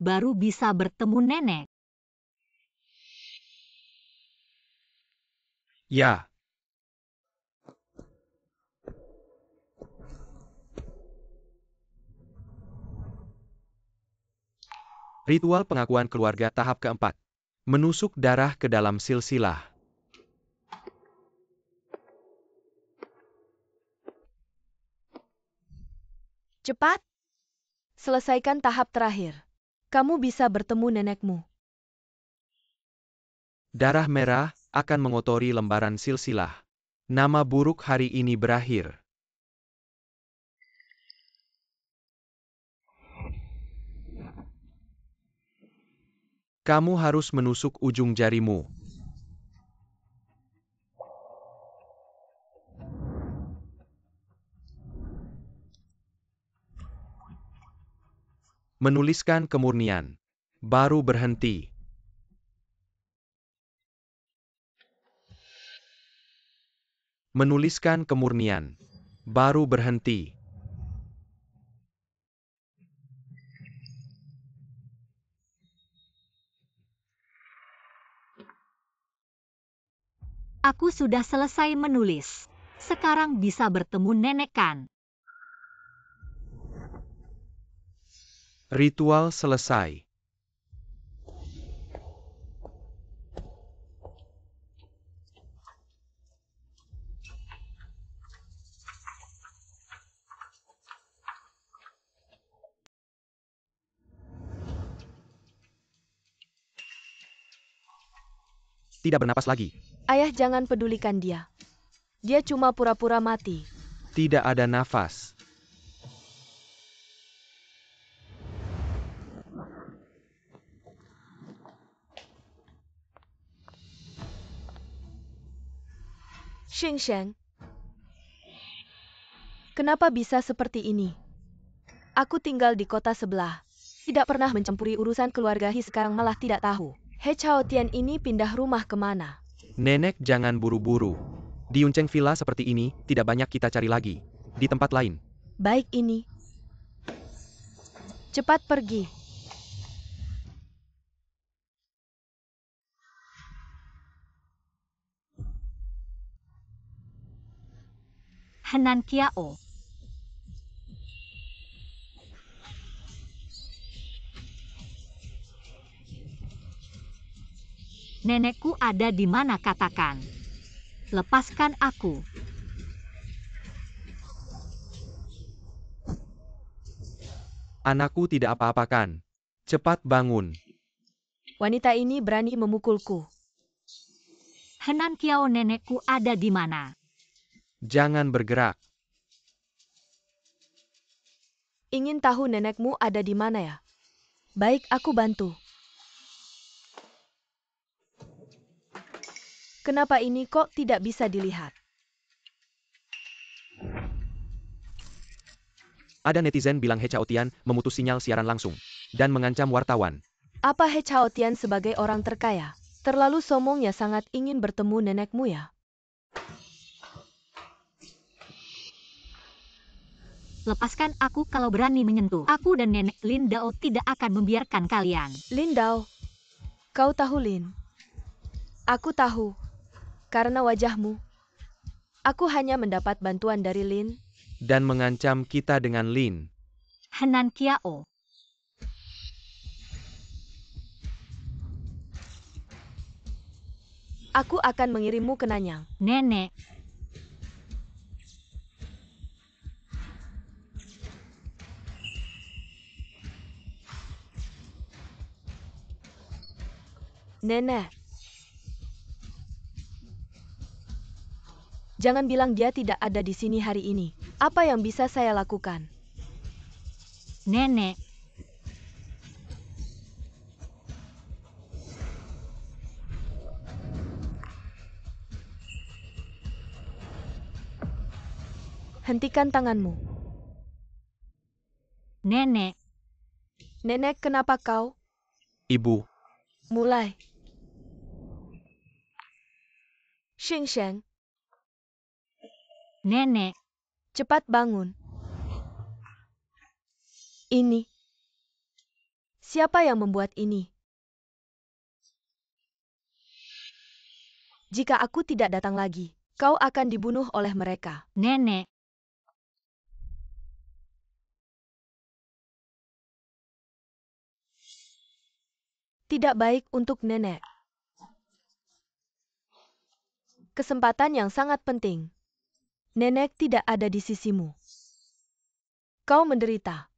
Baru bisa bertemu nenek. Ya. Ritual pengakuan keluarga tahap keempat. Menusuk darah ke dalam silsilah. Cepat. Selesaikan tahap terakhir. Kamu bisa bertemu nenekmu. Darah merah akan mengotori lembaran silsilah. Nama buruk hari ini berakhir. Kamu harus menusuk ujung jarimu. Menuliskan kemurnian. Baru berhenti. Menuliskan kemurnian. Baru berhenti. Aku sudah selesai menulis. Sekarang bisa bertemu nenek kan? Ritual selesai. Tidak bernapas lagi. Ayah, jangan pedulikan dia. Dia cuma pura-pura mati. Tidak ada nafas. Sheng, kenapa bisa seperti ini? Aku tinggal di kota sebelah. Tidak pernah mencampuri urusan keluarga He, sekarang malah tidak tahu. He Chao Tian ini pindah rumah kemana? Nenek jangan buru-buru. Di Yunceng Villa seperti ini, tidak banyak kita cari lagi. Di tempat lain. Baik ini. Cepat pergi. Henan Kiao. Nenekku ada di mana, katakan. Lepaskan aku. Anakku tidak apa-apakan. Cepat bangun. Wanita ini berani memukulku. Henan Kiao, nenekku ada di mana? Jangan bergerak. Ingin tahu nenekmu ada di mana ya? Baik, aku bantu. Kenapa ini kok tidak bisa dilihat? Ada netizen bilang He Chao Tian memutus sinyal siaran langsung dan mengancam wartawan. Apa He Chao Tian sebagai orang terkaya terlalu sombong ya, sangat ingin bertemu nenekmu ya? Lepaskan aku, kalau berani menyentuh aku dan nenek Lin Dao tidak akan membiarkan kalian. Lin Dao. Kau tahu Lin? Aku tahu. Karena wajahmu. Aku hanya mendapat bantuan dari Lin. Dan mengancam kita dengan Lin. Henan Kiao. Aku akan mengirimmu ke Nanyang. Nenek. Nenek. Jangan bilang dia tidak ada di sini hari ini. Apa yang bisa saya lakukan? Nenek. Hentikan tanganmu. Nenek. Nenek, kenapa kau? Ibu. Mulai. Sheng, Nenek. cepat bangun. Ini. Siapa yang membuat ini? Jika aku tidak datang lagi, kau akan dibunuh oleh mereka. Nenek. Tidak baik untuk nenek. Kesempatan yang sangat penting. Nenek tidak ada di sisimu. Kau menderita.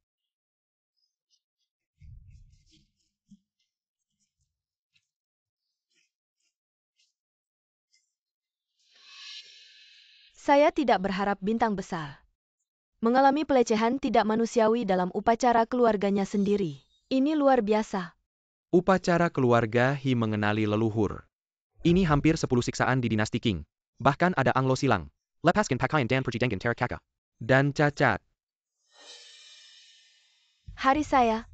Saya tidak berharap bintang besar. Mengalami pelecehan tidak manusiawi dalam upacara keluarganya sendiri. Ini luar biasa. Upacara keluarga He mengenali leluhur. Ini hampir 10 siksaan di dinasti Qing. Bahkan ada Anglo Silang. Lepaskan pakaian dan pergi dengan Terra Kakak. Dan cacat. Hari saya.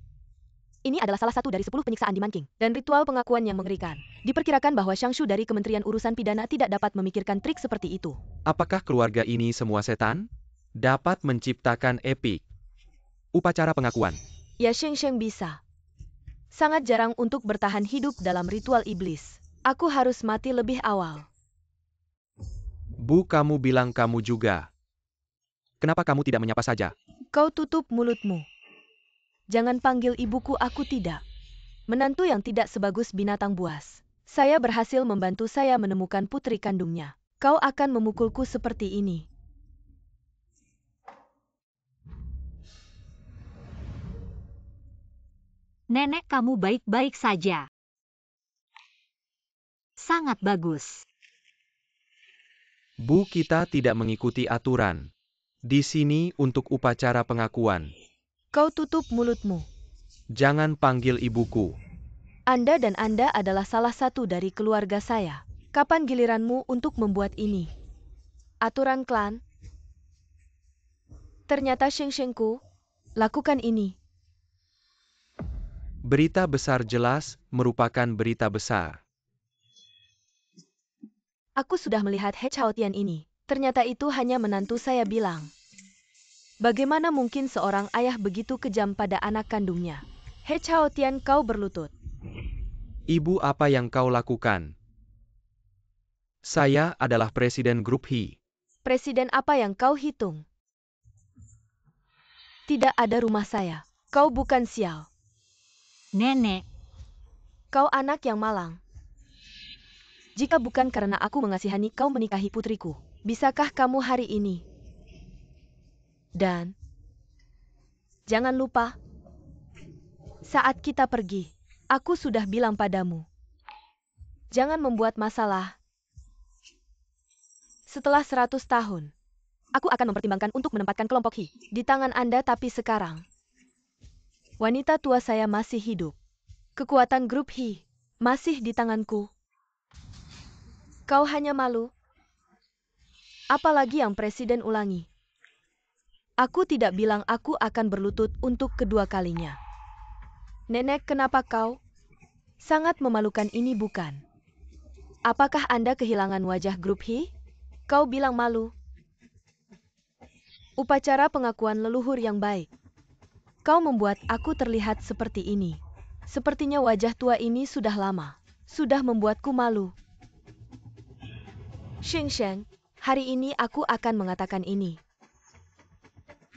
Ini adalah salah satu dari 10 penyiksaan di Manqing dan ritual pengakuan yang mengerikan. Diperkirakan bahwa Shangshu dari Kementerian Urusan Pidana tidak dapat memikirkan trik seperti itu. Apakah keluarga ini semua setan? Dapat menciptakan epik. Upacara pengakuan. Ya, Sheng bisa. Sangat jarang untuk bertahan hidup dalam ritual iblis. Aku harus mati lebih awal. Bu, kamu bilang kamu juga. Kenapa kamu tidak menyapa saja? Kau tutup mulutmu. Jangan panggil ibuku, aku tidak. Menantu yang tidak sebagus binatang buas. Saya berhasil membantu saya menemukan putri kandungnya. Kau akan memukulku seperti ini. Nenek, kamu baik-baik saja. Sangat bagus. Bu, kita tidak mengikuti aturan. Di sini untuk upacara pengakuan. Kau tutup mulutmu. Jangan panggil ibuku. Anda dan Anda adalah salah satu dari keluarga saya. Kapan giliranmu untuk membuat ini? aturan klan. Ternyata Sheng-Shengku, lakukan ini. Berita besar jelas merupakan berita besar. Aku sudah melihat He Chaotian ini. Ternyata itu hanya menantu saya bilang. Bagaimana mungkin seorang ayah begitu kejam pada anak kandungnya? He Chaotian, kau berlutut. Ibu, apa yang kau lakukan? Saya adalah Presiden Grup He. Presiden apa yang kau hitung? Tidak ada rumah saya. Kau bukan sial. Nenek, Kau anak yang malang. Jika bukan karena aku mengasihani kau menikahi putriku, bisakah kamu hari ini? Dan jangan lupa, saat kita pergi, aku sudah bilang padamu, jangan membuat masalah. Setelah 100 tahun, aku akan mempertimbangkan untuk menempatkan kelompok Hi di tangan Anda, tapi sekarang, wanita tua saya masih hidup. Kekuatan grup Hi masih di tanganku. Kau hanya malu. Apalagi yang Presiden ulangi. Aku tidak bilang aku akan berlutut untuk kedua kalinya. Nenek, kenapa kau? Sangat memalukan ini, bukan? Apakah Anda kehilangan wajah grup Hi? Kau bilang malu. Upacara pengakuan leluhur yang baik. Kau membuat aku terlihat seperti ini. Sepertinya wajah tua ini sudah lama. Sudah membuatku malu. Sheng-Sheng, hari ini aku akan mengatakan ini.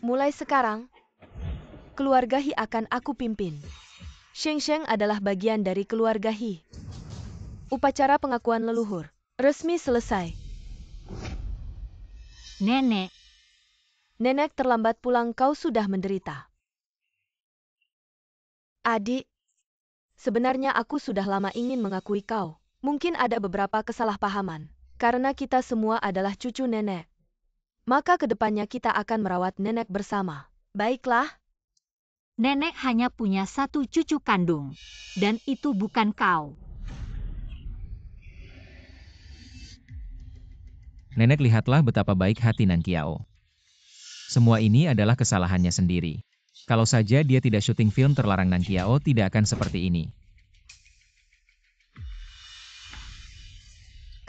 Mulai sekarang, keluarga Hi akan aku pimpin. Sheng-Sheng adalah bagian dari keluarga Hi. Upacara pengakuan leluhur resmi selesai. nenek, Nenek terlambat pulang, kau sudah menderita. Adik, sebenarnya aku sudah lama ingin mengakui kau. Mungkin ada beberapa kesalahpahaman. Karena kita semua adalah cucu nenek. Maka kedepannya kita akan merawat nenek bersama. Baiklah, nenek hanya punya satu cucu kandung. Dan itu bukan kau. Nenek, lihatlah betapa baik hati Nan Kiao. Semua ini adalah kesalahannya sendiri. Kalau saja dia tidak syuting film terlarang, Nan Kiao tidak akan seperti ini.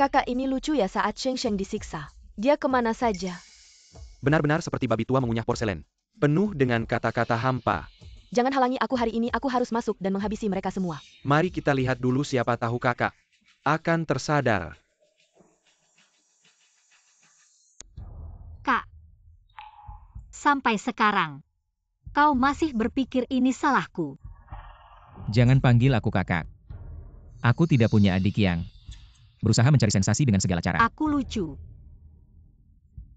kakak ini lucu ya saat Sheng-Sheng disiksa. Dia kemana saja? Benar-benar seperti babi tua mengunyah porselen. Penuh dengan kata-kata hampa. Jangan halangi aku hari ini, aku harus masuk dan menghabisi mereka semua. Mari kita lihat dulu siapa tahu kakak akan tersadar. Kak, sampai sekarang, kau masih berpikir ini salahku. Jangan panggil aku kakak. Aku tidak punya adik yang berusaha mencari sensasi dengan segala cara. Aku lucu.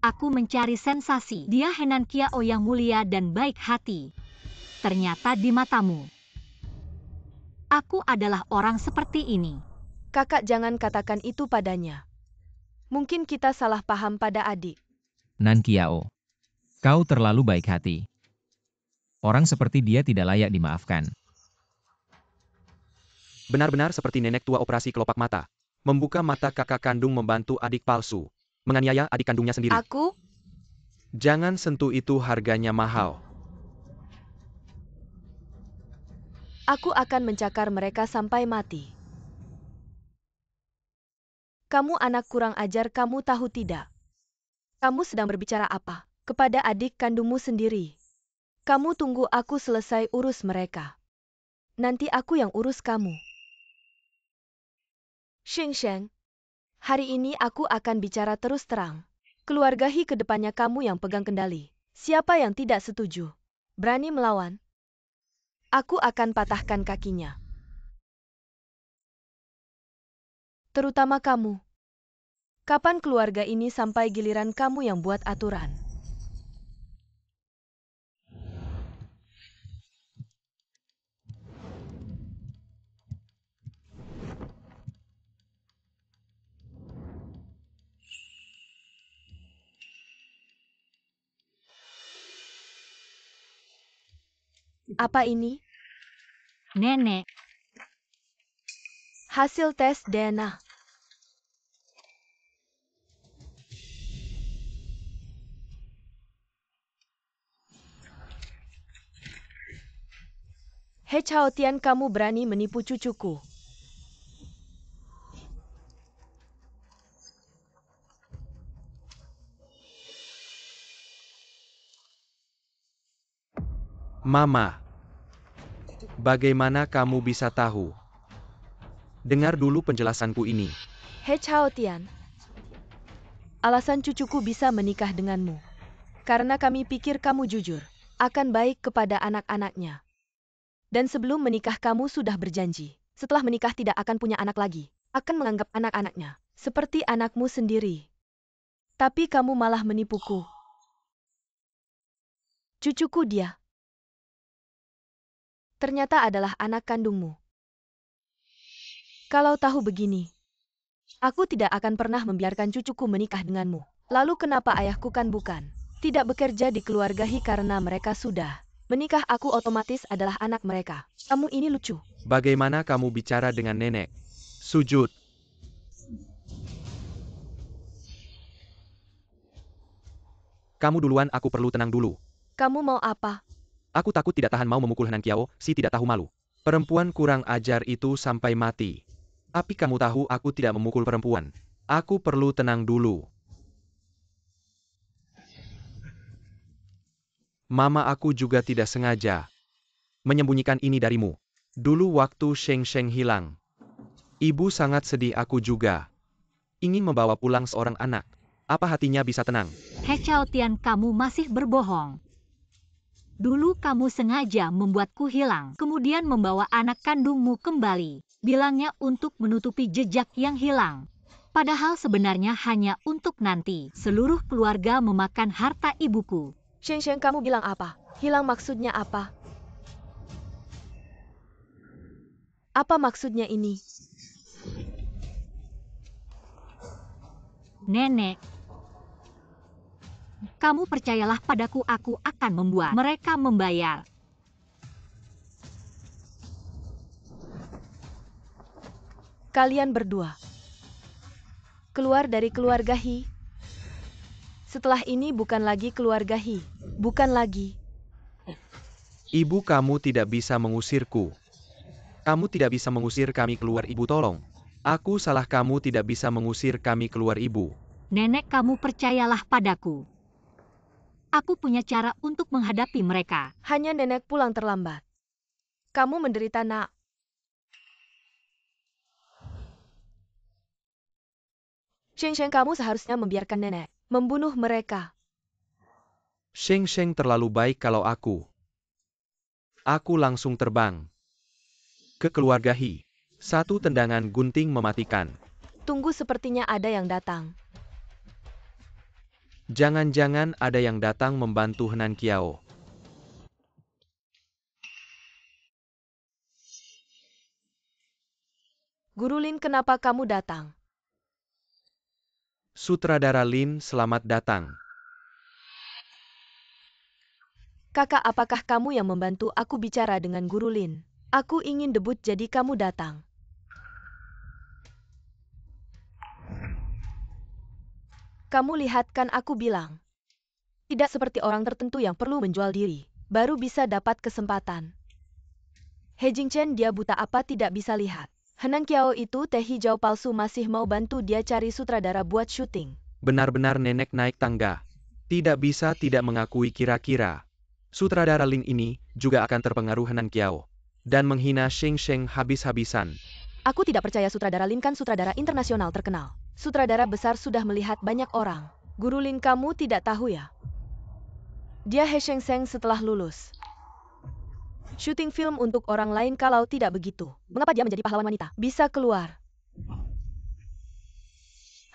Aku mencari sensasi. Dia Henan Kiao yang mulia dan baik hati. Ternyata di matamu, aku adalah orang seperti ini. Kakak jangan katakan itu padanya. Mungkin kita salah paham pada adik. Nan Kiao, kau terlalu baik hati. Orang seperti dia tidak layak dimaafkan. Benar-benar seperti nenek tua operasi kelopak mata. Membuka mata kakak kandung membantu adik palsu. Menganiaya adik kandungnya sendiri. Aku? Jangan sentuh itu, harganya mahal. Aku akan mencakar mereka sampai mati. Kamu anak kurang ajar, kamu tahu tidak? Kamu sedang berbicara apa? Kepada adik kandungmu sendiri. Kamu tunggu aku selesai urus mereka. Nanti aku yang urus kamu. Sheng-Sheng, hari ini aku akan bicara terus terang. Keluarga Hi kedepannya kamu yang pegang kendali. Siapa yang tidak setuju? Berani melawan? Aku akan patahkan kakinya. Terutama kamu. Kapan keluarga ini sampai giliran kamu yang buat aturan? Apa ini? Nenek, Hasil tes DNA. He Chao Tian, kamu berani menipu cucuku. Mama, bagaimana kamu bisa tahu? Dengar dulu penjelasanku ini. He Chao Tian, alasan cucuku bisa menikah denganmu karena kami pikir kamu jujur, akan baik kepada anak-anaknya. Dan sebelum menikah kamu sudah berjanji, setelah menikah tidak akan punya anak lagi, akan menganggap anak-anaknya seperti anakmu sendiri. Tapi kamu malah menipuku. Cucuku dia ternyata adalah anak kandungmu. Kalau tahu begini, aku tidak akan pernah membiarkan cucuku menikah denganmu. Lalu kenapa ayahku kan bukan tidak bekerja di keluarga He karena mereka sudah menikah, aku otomatis adalah anak mereka. Kamu ini lucu. Bagaimana kamu bicara dengan nenek? Sujud. Kamu duluan, aku perlu tenang dulu. Kamu mau apa? Aku takut tidak tahan mau memukul Henan Kiao, si tidak tahu malu. Perempuan kurang ajar itu sampai mati. Tapi kamu tahu aku tidak memukul perempuan. Aku perlu tenang dulu. Mama, aku juga tidak sengaja menyembunyikan ini darimu. Dulu waktu Sheng Sheng hilang, ibu sangat sedih, aku juga ingin membawa pulang seorang anak. Apa hatinya bisa tenang? He Chao Tian, kamu masih berbohong. Dulu kamu sengaja membuatku hilang, kemudian membawa anak kandungmu kembali. Bilangnya untuk menutupi jejak yang hilang. Padahal sebenarnya hanya untuk nanti seluruh keluarga memakan harta ibuku. Sheng Sheng, kamu bilang apa? Hilang maksudnya apa? Apa maksudnya ini? Nenek, kamu percayalah padaku, aku akan membuat mereka membayar. Kalian berdua keluar dari keluarga He. Setelah ini bukan lagi keluarga He. Bukan lagi. Ibu, kamu tidak bisa mengusirku. Kamu tidak bisa mengusir kami keluar, ibu, tolong. Aku salah, kamu tidak bisa mengusir kami keluar, ibu. Nenek, kamu percayalah padaku. Aku punya cara untuk menghadapi mereka. Hanya nenek pulang terlambat. Kamu menderita, nak. Sheng Sheng, kamu seharusnya membiarkan nenek membunuh mereka. Sheng Sheng terlalu baik kalau aku langsung terbang ke keluarga He. Satu tendangan gunting mematikan. Tunggu, sepertinya ada yang datang. Jangan-jangan ada yang datang membantu Henan Kiao. Guru Lin, kenapa kamu datang? Sutradara Lin, selamat datang. Kakak, apakah kamu yang membantu aku bicara dengan Guru Lin? Aku ingin debut, jadi kamu datang. Kamu lihat kan, aku bilang. Tidak seperti orang tertentu yang perlu menjual diri, baru bisa dapat kesempatan. He Jingchen, dia buta apa tidak bisa lihat? Henan Kiao itu teh hijau palsu, masih mau bantu dia cari sutradara buat syuting. Benar-benar nenek naik tangga. Tidak bisa tidak mengakui, kira-kira sutradara Lin ini juga akan terpengaruh Henan Kiao dan menghina Sheng Sheng habis-habisan. Aku tidak percaya sutradara Lin kan sutradara internasional terkenal. Sutradara besar sudah melihat banyak orang. Guru Lin, kamu tidak tahu ya? Dia He Sheng Sheng setelah lulus syuting film untuk orang lain. Kalau tidak begitu, mengapa dia menjadi pahlawan wanita? Bisa keluar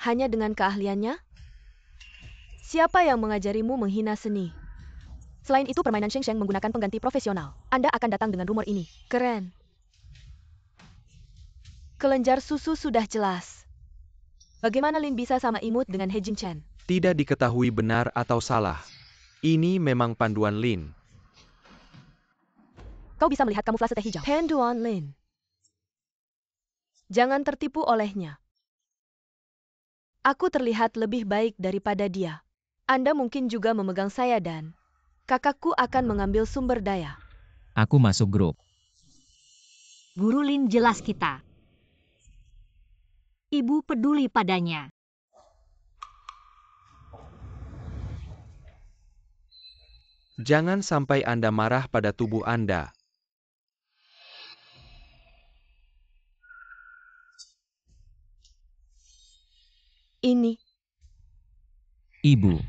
hanya dengan keahliannya? Siapa yang mengajarimu menghina seni? Selain itu, permainan Sheng Sheng menggunakan pengganti profesional. Anda akan datang dengan rumor ini. Keren. Kelenjar susu sudah jelas. Bagaimana Lin bisa sama imut dengan He Jingchen? Tidak diketahui benar atau salah. Ini memang panduan Lin. Kau bisa melihat kamuflase teh hijau. Panduan Lin. Jangan tertipu olehnya. Aku terlihat lebih baik daripada dia. Anda mungkin juga memegang saya dan kakakku akan mengambil sumber daya. Aku masuk grup. Guru Lin jelas kita. Ibu peduli padanya. Jangan sampai Anda marah pada tubuh Anda. Ini, Ibu.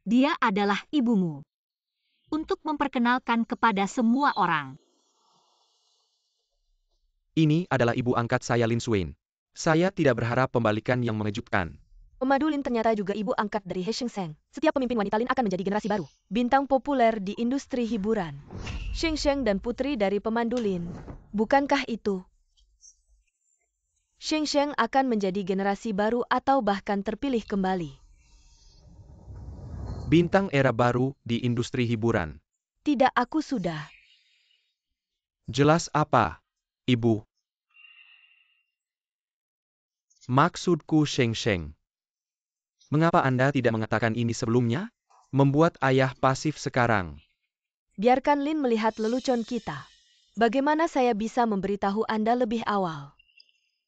Dia adalah ibumu. Untuk memperkenalkan kepada semua orang. Ini adalah ibu angkat saya Lin Swain. Saya tidak berharap pembalikan yang mengejutkan. pemandu Lin ternyata juga ibu angkat dari He Sheng. Setiap pemimpin wanita Lin akan menjadi generasi baru. Bintang populer di industri hiburan. Sheng dan putri dari pemandu Lin. Bukankah itu? Sheng akan menjadi generasi baru atau bahkan terpilih kembali. Bintang era baru di industri hiburan. Tidak, aku sudah. Jelas apa, Ibu? Maksudku Sheng. Mengapa Anda tidak mengatakan ini sebelumnya? Membuat ayah pasif sekarang. Biarkan Lin melihat lelucon kita. Bagaimana saya bisa memberitahu Anda lebih awal?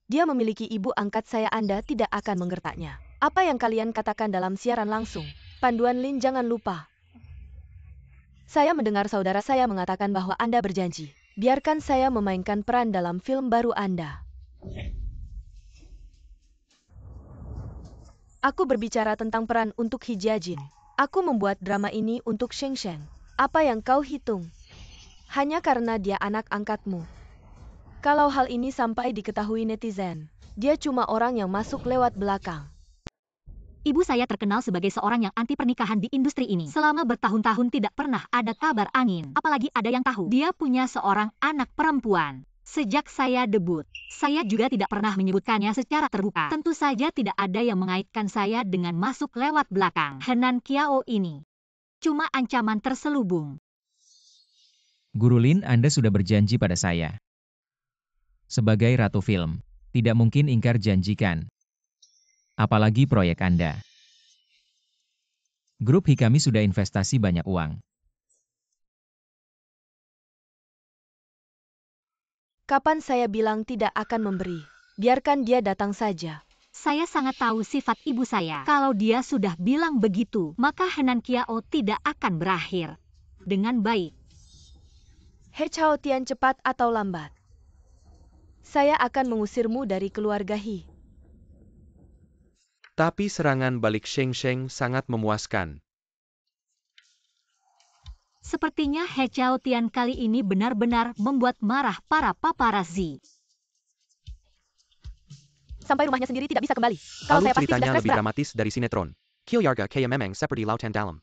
Dia memiliki ibu angkat saya, Anda tidak akan menggertaknya. Apa yang kalian katakan dalam siaran langsung? Panduan Lin, jangan lupa. Saya mendengar saudara saya mengatakan bahwa Anda berjanji. Biarkan saya memainkan peran dalam film baru Anda. Aku berbicara tentang peran untuk Hijajin. Aku membuat drama ini untuk Sheng. Apa yang kau hitung? Hanya karena dia anak angkatmu. Kalau hal ini sampai diketahui netizen, dia cuma orang yang masuk lewat belakang. Ibu saya terkenal sebagai seorang yang anti pernikahan di industri ini. Selama bertahun-tahun tidak pernah ada kabar angin. Apalagi ada yang tahu. Dia punya seorang anak perempuan. Sejak saya debut, saya juga tidak pernah menyebutkannya secara terbuka. Tentu saja tidak ada yang mengaitkan saya dengan masuk lewat belakang. Henan Kiao ini cuma ancaman terselubung. Guru Lin, Anda sudah berjanji pada saya. Sebagai ratu film, tidak mungkin ingkar janjikan. Apalagi proyek Anda. Grup Hikami sudah investasi banyak uang. Kapan saya bilang tidak akan memberi? Biarkan dia datang saja. Saya sangat tahu sifat ibu saya. Kalau dia sudah bilang begitu, maka Henan Kiao tidak akan berakhir dengan baik. He Chao Tian, cepat atau lambat, saya akan mengusirmu dari keluarga He. Tapi serangan balik Sheng sangat memuaskan. Sepertinya He Chao Tian kali ini benar-benar membuat marah para paparazzi. Sampai rumahnya sendiri tidak bisa kembali. Kalau Lalu saya pasti sudah ceritanya stres lebih berat. dramatis dari sinetron. Kilyarga Kaya Memang seperti Lautan Dalam.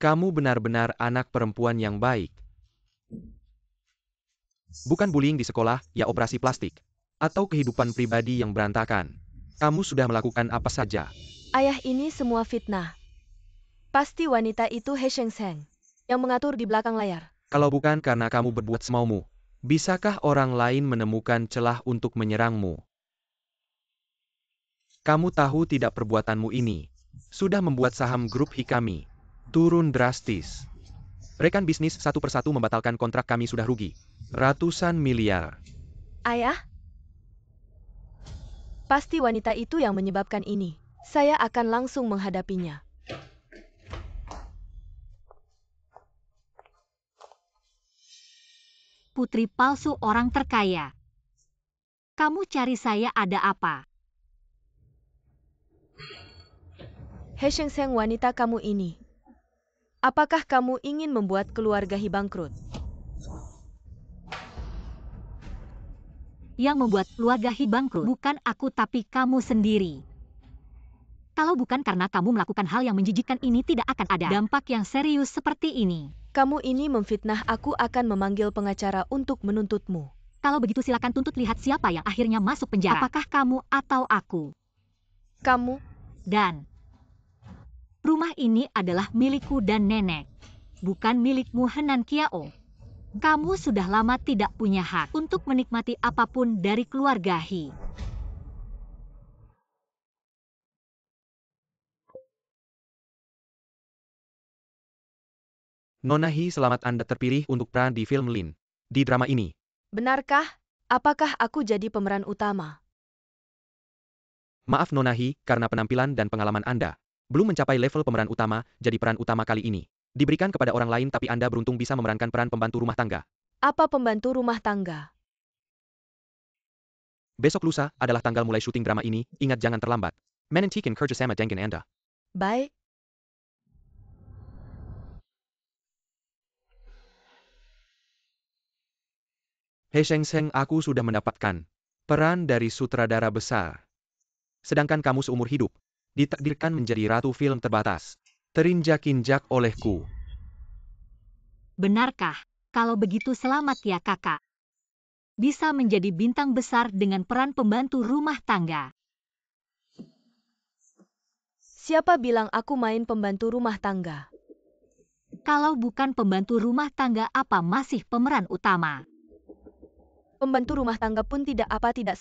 Kamu benar-benar anak perempuan yang baik. Bukan bullying di sekolah, ya operasi plastik. Atau kehidupan pribadi yang berantakan. Kamu sudah melakukan apa saja. Ayah, ini semua fitnah. Pasti wanita itu He Sheng yang mengatur di belakang layar. Kalau bukan karena kamu berbuat semaumu, bisakah orang lain menemukan celah untuk menyerangmu? Kamu tahu tidak perbuatanmu ini sudah membuat saham grup Hikami turun drastis. Rekan bisnis satu persatu membatalkan kontrak, kami sudah rugi ratusan miliar. Ayah? Pasti wanita itu yang menyebabkan ini. Saya akan langsung menghadapinya. Putri palsu orang terkaya. Kamu cari saya ada apa? He Sheng wanita kamu ini. Apakah kamu ingin membuat keluarga He bangkrut? Yang membuat keluarga He bangkrut bukan aku tapi kamu sendiri. Kalau bukan karena kamu melakukan hal yang menjijikkan ini, tidak akan ada dampak yang serius seperti ini. Kamu ini memfitnah, aku akan memanggil pengacara untuk menuntutmu. Kalau begitu silakan tuntut, lihat siapa yang akhirnya masuk penjara. Apakah kamu atau aku? Kamu. Dan rumah ini adalah milikku dan nenek. Bukan milikmu Henan Kiao. Kamu sudah lama tidak punya hak untuk menikmati apapun dari keluarga He. Nona He, selamat Anda terpilih untuk peran di film Lin. di drama ini. Benarkah? Apakah aku jadi pemeran utama? Maaf Nonahi, karena penampilan dan pengalaman Anda belum mencapai level pemeran utama, jadi peran utama kali ini diberikan kepada orang lain tapi Anda beruntung bisa memerankan peran pembantu rumah tangga. Apa pembantu rumah tangga? Besok lusa adalah tanggal mulai syuting drama ini, ingat jangan terlambat. Menentikan kerjasama dengan Anda. Baik. He Sheng Sheng, aku sudah mendapatkan peran dari sutradara besar. Sedangkan kamu seumur hidup ditakdirkan menjadi ratu film terbatas. Terinjak-injak olehku. Benarkah? Kalau begitu selamat ya kakak. Bisa menjadi bintang besar dengan peran pembantu rumah tangga. Siapa bilang aku main pembantu rumah tangga? Kalau bukan pembantu rumah tangga apa masih pemeran utama? Pembantu rumah tangga pun tidak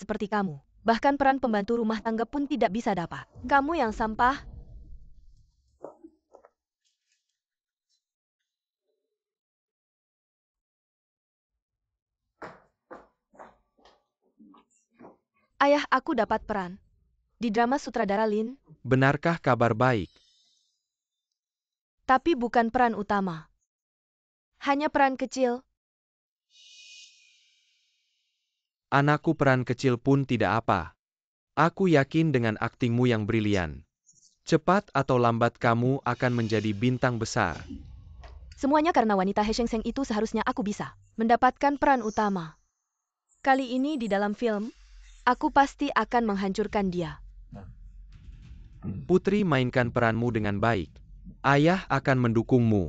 seperti kamu. Bahkan peran pembantu rumah tangga pun tidak bisa dapat. Kamu yang sampah. Ayah, aku dapat peran di drama sutradara Lin, Benarkah kabar baik? tapi bukan peran utama. Hanya peran kecil. Anakku peran kecil pun tidak apa. Aku yakin dengan aktingmu yang brilian. Cepat atau lambat kamu akan menjadi bintang besar. Semuanya karena wanita He Sheng Sheng itu seharusnya aku bisa mendapatkan peran utama. Kali ini di dalam film, aku pasti akan menghancurkan dia. Putri, mainkan peranmu dengan baik. Ayah akan mendukungmu.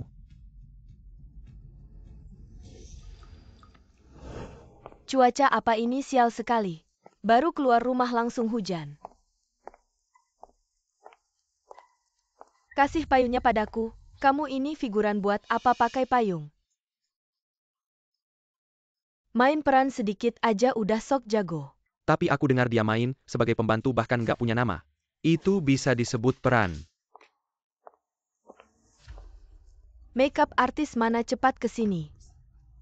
Cuaca apa ini sial sekali. Baru keluar rumah langsung hujan. Kasih payungnya padaku. Kamu ini figuran buat apa pakai payung? Main peran sedikit aja udah sok jago. Tapi aku dengar dia main sebagai pembantu bahkan gak punya nama. Itu bisa disebut peran. Makeup artis mana cepat ke sini.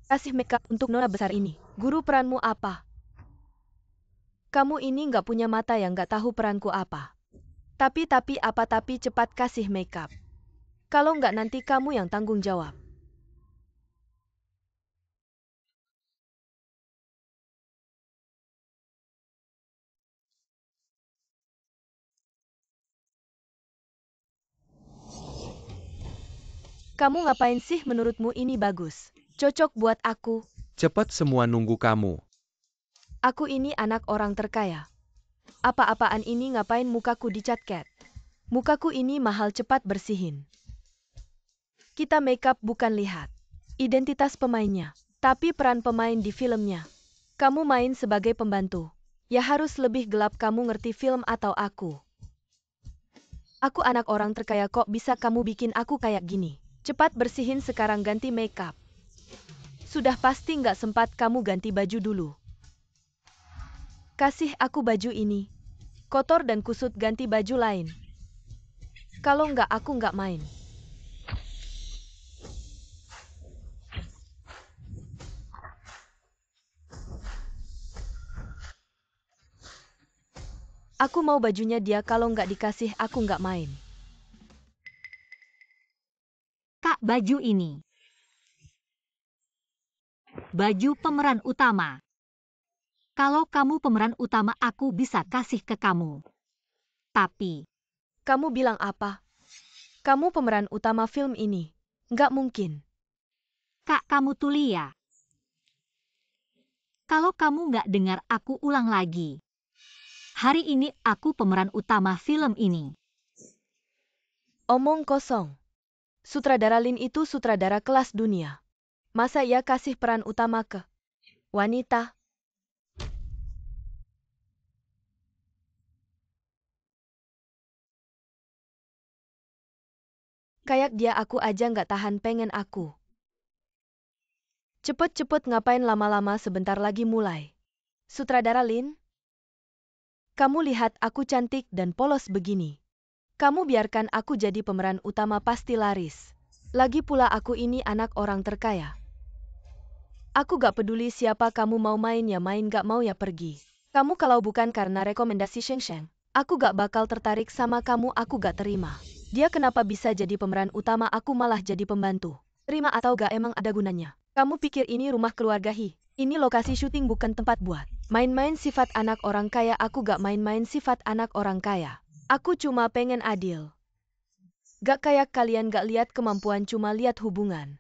Kasih makeup untuk nona besar ini. Guru peranmu apa? Kamu ini nggak punya mata yang nggak tahu peranku apa. Tapi cepat kasih makeup. Kalau nggak nanti kamu yang tanggung jawab. Kamu ngapain sih menurutmu ini bagus? Cocok buat aku. Cepat semua nunggu kamu. Aku ini anak orang terkaya. Apa-apaan ini ngapain mukaku dicat cat? Mukaku ini mahal, cepat bersihin. Kita makeup bukan lihat identitas pemainnya, tapi peran pemain di filmnya. Kamu main sebagai pembantu. Ya harus lebih gelap, kamu ngerti film atau aku? Aku anak orang terkaya kok bisa kamu bikin aku kayak gini? Cepat bersihin sekarang, ganti makeup. Sudah pasti nggak sempat kamu ganti baju dulu. Kasih aku baju ini. Kotor dan kusut, ganti baju lain. Kalau nggak aku nggak main. Aku mau bajunya dia, kalau nggak dikasih aku nggak main. Kak, baju ini. Baju pemeran utama. Kalau kamu pemeran utama aku bisa kasih ke kamu. Tapi, Kamu bilang apa? Kamu pemeran utama film ini. Nggak mungkin. Kak, kamu tuli ya? Kalau kamu nggak dengar aku ulang lagi. Hari ini aku pemeran utama film ini. Omong kosong. Sutradara Lin itu sutradara kelas dunia. Masa ia kasih peran utama ke wanita? Kayak dia aku aja nggak tahan, pengen aku. Cepet-cepet ngapain lama-lama, sebentar lagi mulai. Sutradara Lin? Kamu lihat aku cantik dan polos begini. Kamu biarkan aku jadi pemeran utama pasti laris. Lagi pula aku ini anak orang terkaya. Aku gak peduli siapa kamu mau main ya main gak mau ya pergi. Kamu kalau bukan karena rekomendasi Sheng Sheng, aku gak bakal tertarik sama kamu aku gak terima. Dia kenapa bisa jadi pemeran utama aku malah jadi pembantu? Terima atau gak emang ada gunanya? Kamu pikir ini rumah keluarga Hi? Ini lokasi syuting bukan tempat buat main-main sifat anak orang kaya aku gak main-main sifat anak orang kaya. Aku cuma pengen adil. Gak kayak kalian gak lihat kemampuan cuma lihat hubungan.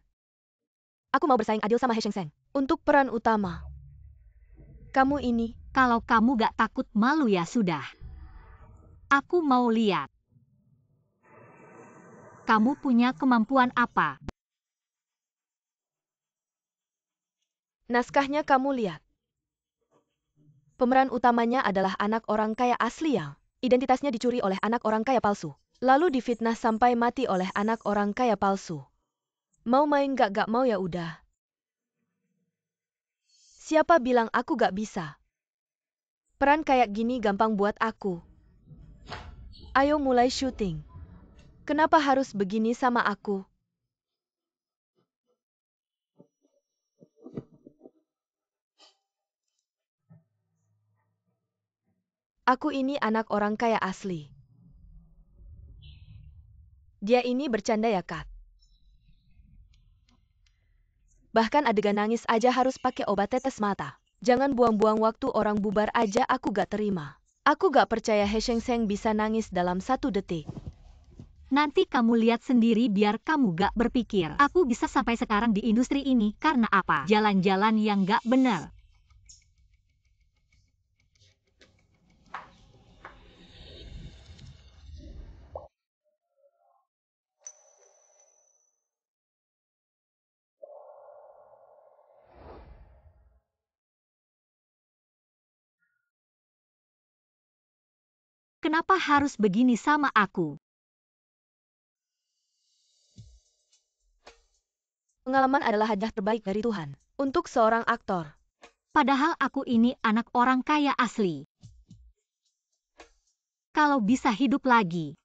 Aku mau bersaing adil sama He Sheng Sheng. Untuk peran utama. Kamu ini. Kalau kamu gak takut malu ya sudah. Aku mau lihat. Kamu punya kemampuan apa? Naskahnya kamu lihat. Pemeran utamanya adalah anak orang kaya asli yang identitasnya dicuri oleh anak orang kaya palsu. Lalu difitnah sampai mati oleh anak orang kaya palsu. Mau main gak mau ya udah. Siapa bilang aku gak bisa? Peran kayak gini gampang buat aku. Ayo mulai syuting. Kenapa harus begini sama aku? Aku ini anak orang kaya asli. Dia ini bercanda ya, Kat? Bahkan adegan nangis aja harus pakai obat tetes mata. Jangan buang-buang waktu orang bubar aja aku gak terima. Aku gak percaya He Sheng Sheng bisa nangis dalam 1 detik. Nanti kamu lihat sendiri biar kamu gak berpikir. Aku bisa sampai sekarang di industri ini karena apa? Jalan-jalan yang gak benar. Kenapa harus begini sama aku? Pengalaman adalah hadiah terbaik dari Tuhan untuk seorang aktor. Padahal aku ini anak orang kaya asli. Kalau bisa hidup lagi,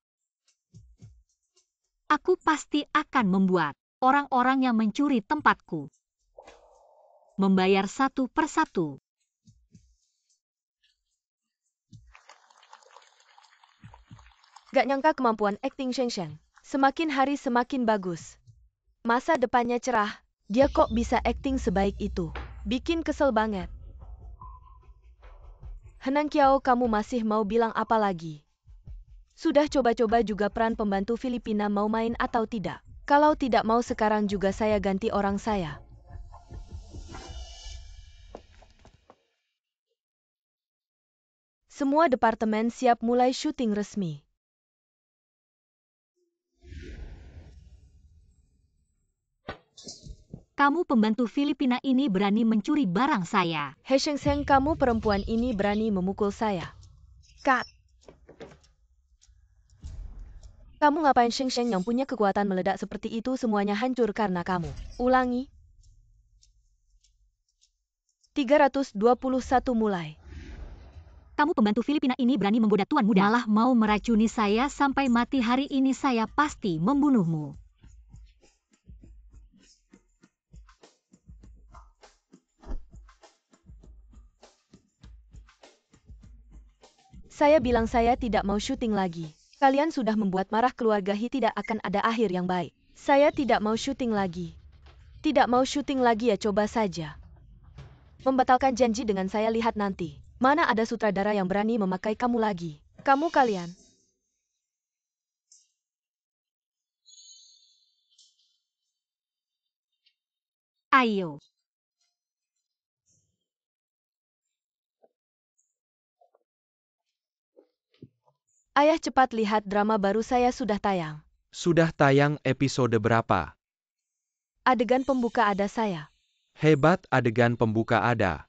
aku pasti akan membuat orang-orang yang mencuri tempatku membayar satu persatu. Gak nyangka kemampuan akting Sheng Sheng. Semakin hari semakin bagus. Masa depannya cerah. Dia kok bisa akting sebaik itu. Bikin kesel banget. Henang Kiao, kamu masih mau bilang apa lagi? Sudah coba-coba juga peran pembantu Filipina mau main atau tidak? Kalau tidak mau sekarang juga saya ganti orang saya. Semua departemen siap mulai syuting resmi. Kamu pembantu Filipina ini berani mencuri barang saya. He Sheng Sheng, kamu perempuan ini berani memukul saya. Kat. Kamu ngapain? Sheng Sheng yang punya kekuatan meledak seperti itu semuanya hancur karena kamu. Ulangi. 321 mulai. Kamu pembantu Filipina ini berani menggoda tuan muda. Malah mau meracuni saya sampai mati. Hari ini saya pasti membunuhmu. Saya bilang saya tidak mau syuting lagi. Kalian sudah membuat marah keluarga Hi, tidak akan ada akhir yang baik. Saya tidak mau syuting lagi. Tidak mau syuting lagi ya, coba saja. Membatalkan janji dengan saya, lihat nanti. Mana ada sutradara yang berani memakai kamu lagi. Kamu kalian. Ayo. Ayah, cepat lihat drama baru saya sudah tayang. Sudah tayang episode berapa? Adegan pembuka ada saya. Hebat, adegan pembuka ada.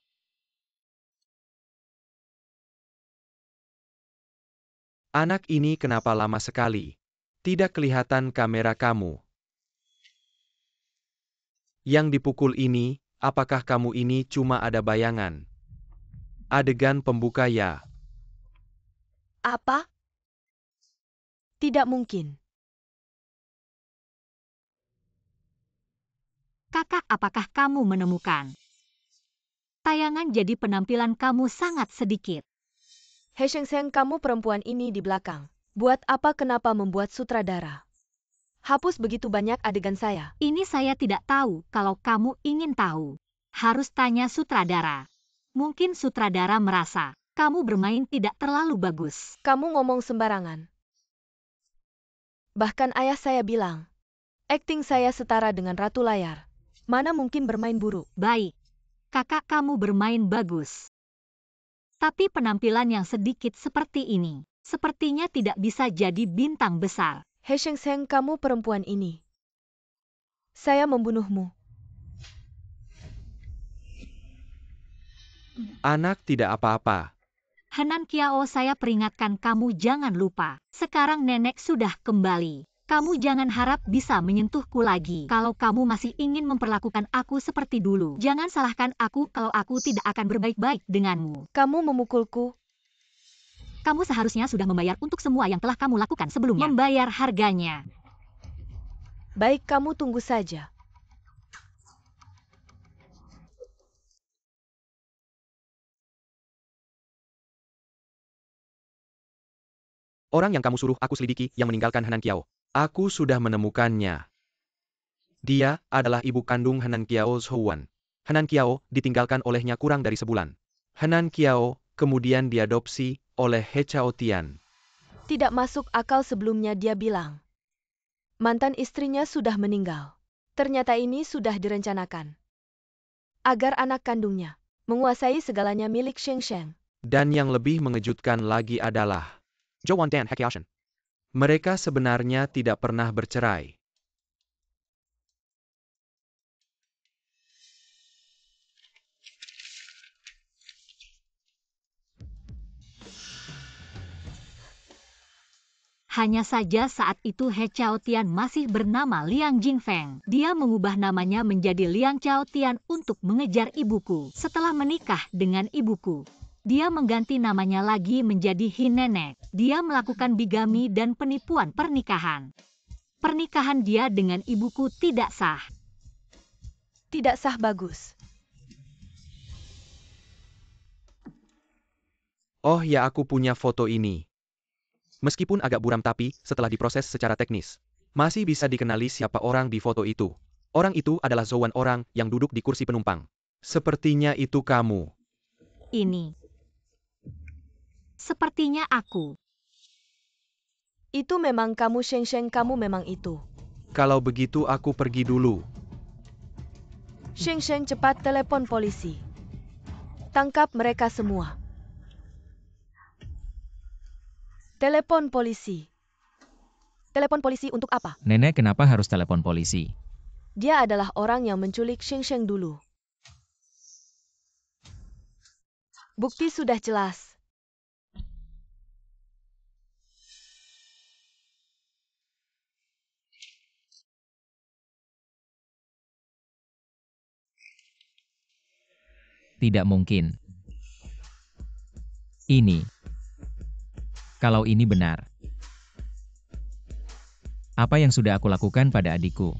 Anak ini kenapa lama sekali? Tidak kelihatan kamera kamu. Yang dipukul ini, apakah kamu ini cuma ada bayangan? Adegan pembuka ya. Apa? Tidak mungkin. Kakak, apakah kamu menemukan Tayangan jadi penampilan kamu sangat sedikit. He Sheng Sheng, kamu perempuan ini di belakang. Buat apa kenapa membuat sutradara? Hapus begitu banyak adegan saya. Ini saya tidak tahu kalau kamu ingin tahu. Harus tanya sutradara. Mungkin sutradara merasa kamu bermain tidak terlalu bagus. Kamu ngomong sembarangan. Bahkan ayah saya bilang, akting saya setara dengan ratu layar. Mana mungkin bermain buruk? Baik, kakak kamu bermain bagus. Tapi penampilan yang sedikit seperti ini, sepertinya tidak bisa jadi bintang besar. He Sheng Sheng, kamu perempuan ini. Saya membunuhmu. Anak tidak apa-apa. Henan Kiao, saya peringatkan kamu jangan lupa. Sekarang nenek sudah kembali. Kamu jangan harap bisa menyentuhku lagi. Kalau kamu masih ingin memperlakukan aku seperti dulu, jangan salahkan aku kalau aku tidak akan berbaik-baik denganmu. Kamu memukulku. Kamu seharusnya sudah membayar untuk semua yang telah kamu lakukan sebelumnya. Membayar harganya. Baik, kamu tunggu saja. Orang yang kamu suruh aku selidiki yang meninggalkan Henan Kiao. Aku sudah menemukannya. Dia adalah ibu kandung Henan Kiao Zhouwan. Henan Kiao ditinggalkan olehnya kurang dari sebulan. Henan Kiao kemudian diadopsi oleh He Chao Tian. Tidak masuk akal, sebelumnya dia bilang mantan istrinya sudah meninggal. Ternyata ini sudah direncanakan. Agar anak kandungnya menguasai segalanya milik Sheng Sheng. Dan yang lebih mengejutkan lagi adalah Zhouwan dan He Qiaoshen. Mereka sebenarnya tidak pernah bercerai. Hanya saja saat itu He Chao Tian masih bernama Liang Jingfeng. Dia mengubah namanya menjadi Liang Chao Tian untuk mengejar ibuku. Setelah menikah dengan ibuku, dia mengganti namanya lagi menjadi Hi Nenek. Dia melakukan bigami dan penipuan pernikahan. Pernikahan dia dengan ibuku tidak sah. Tidak sah, bagus. Oh ya, aku punya foto ini. Meskipun agak buram tapi, setelah diproses secara teknis, masih bisa dikenali siapa orang di foto itu. Orang itu adalah Zhouwan, orang yang duduk di kursi penumpang. Sepertinya itu kamu. Ini. Sepertinya aku. Itu memang kamu, Sheng Sheng, kamu memang itu. Kalau begitu aku pergi dulu. Sheng Sheng, cepat telepon polisi. Tangkap mereka semua. Telepon polisi. Telepon polisi untuk apa? Nenek kenapa harus telepon polisi? Dia adalah orang yang menculik Sheng Sheng dulu. Bukti sudah jelas. Tidak mungkin. Ini. Kalau ini benar. Apa yang sudah aku lakukan pada adikku?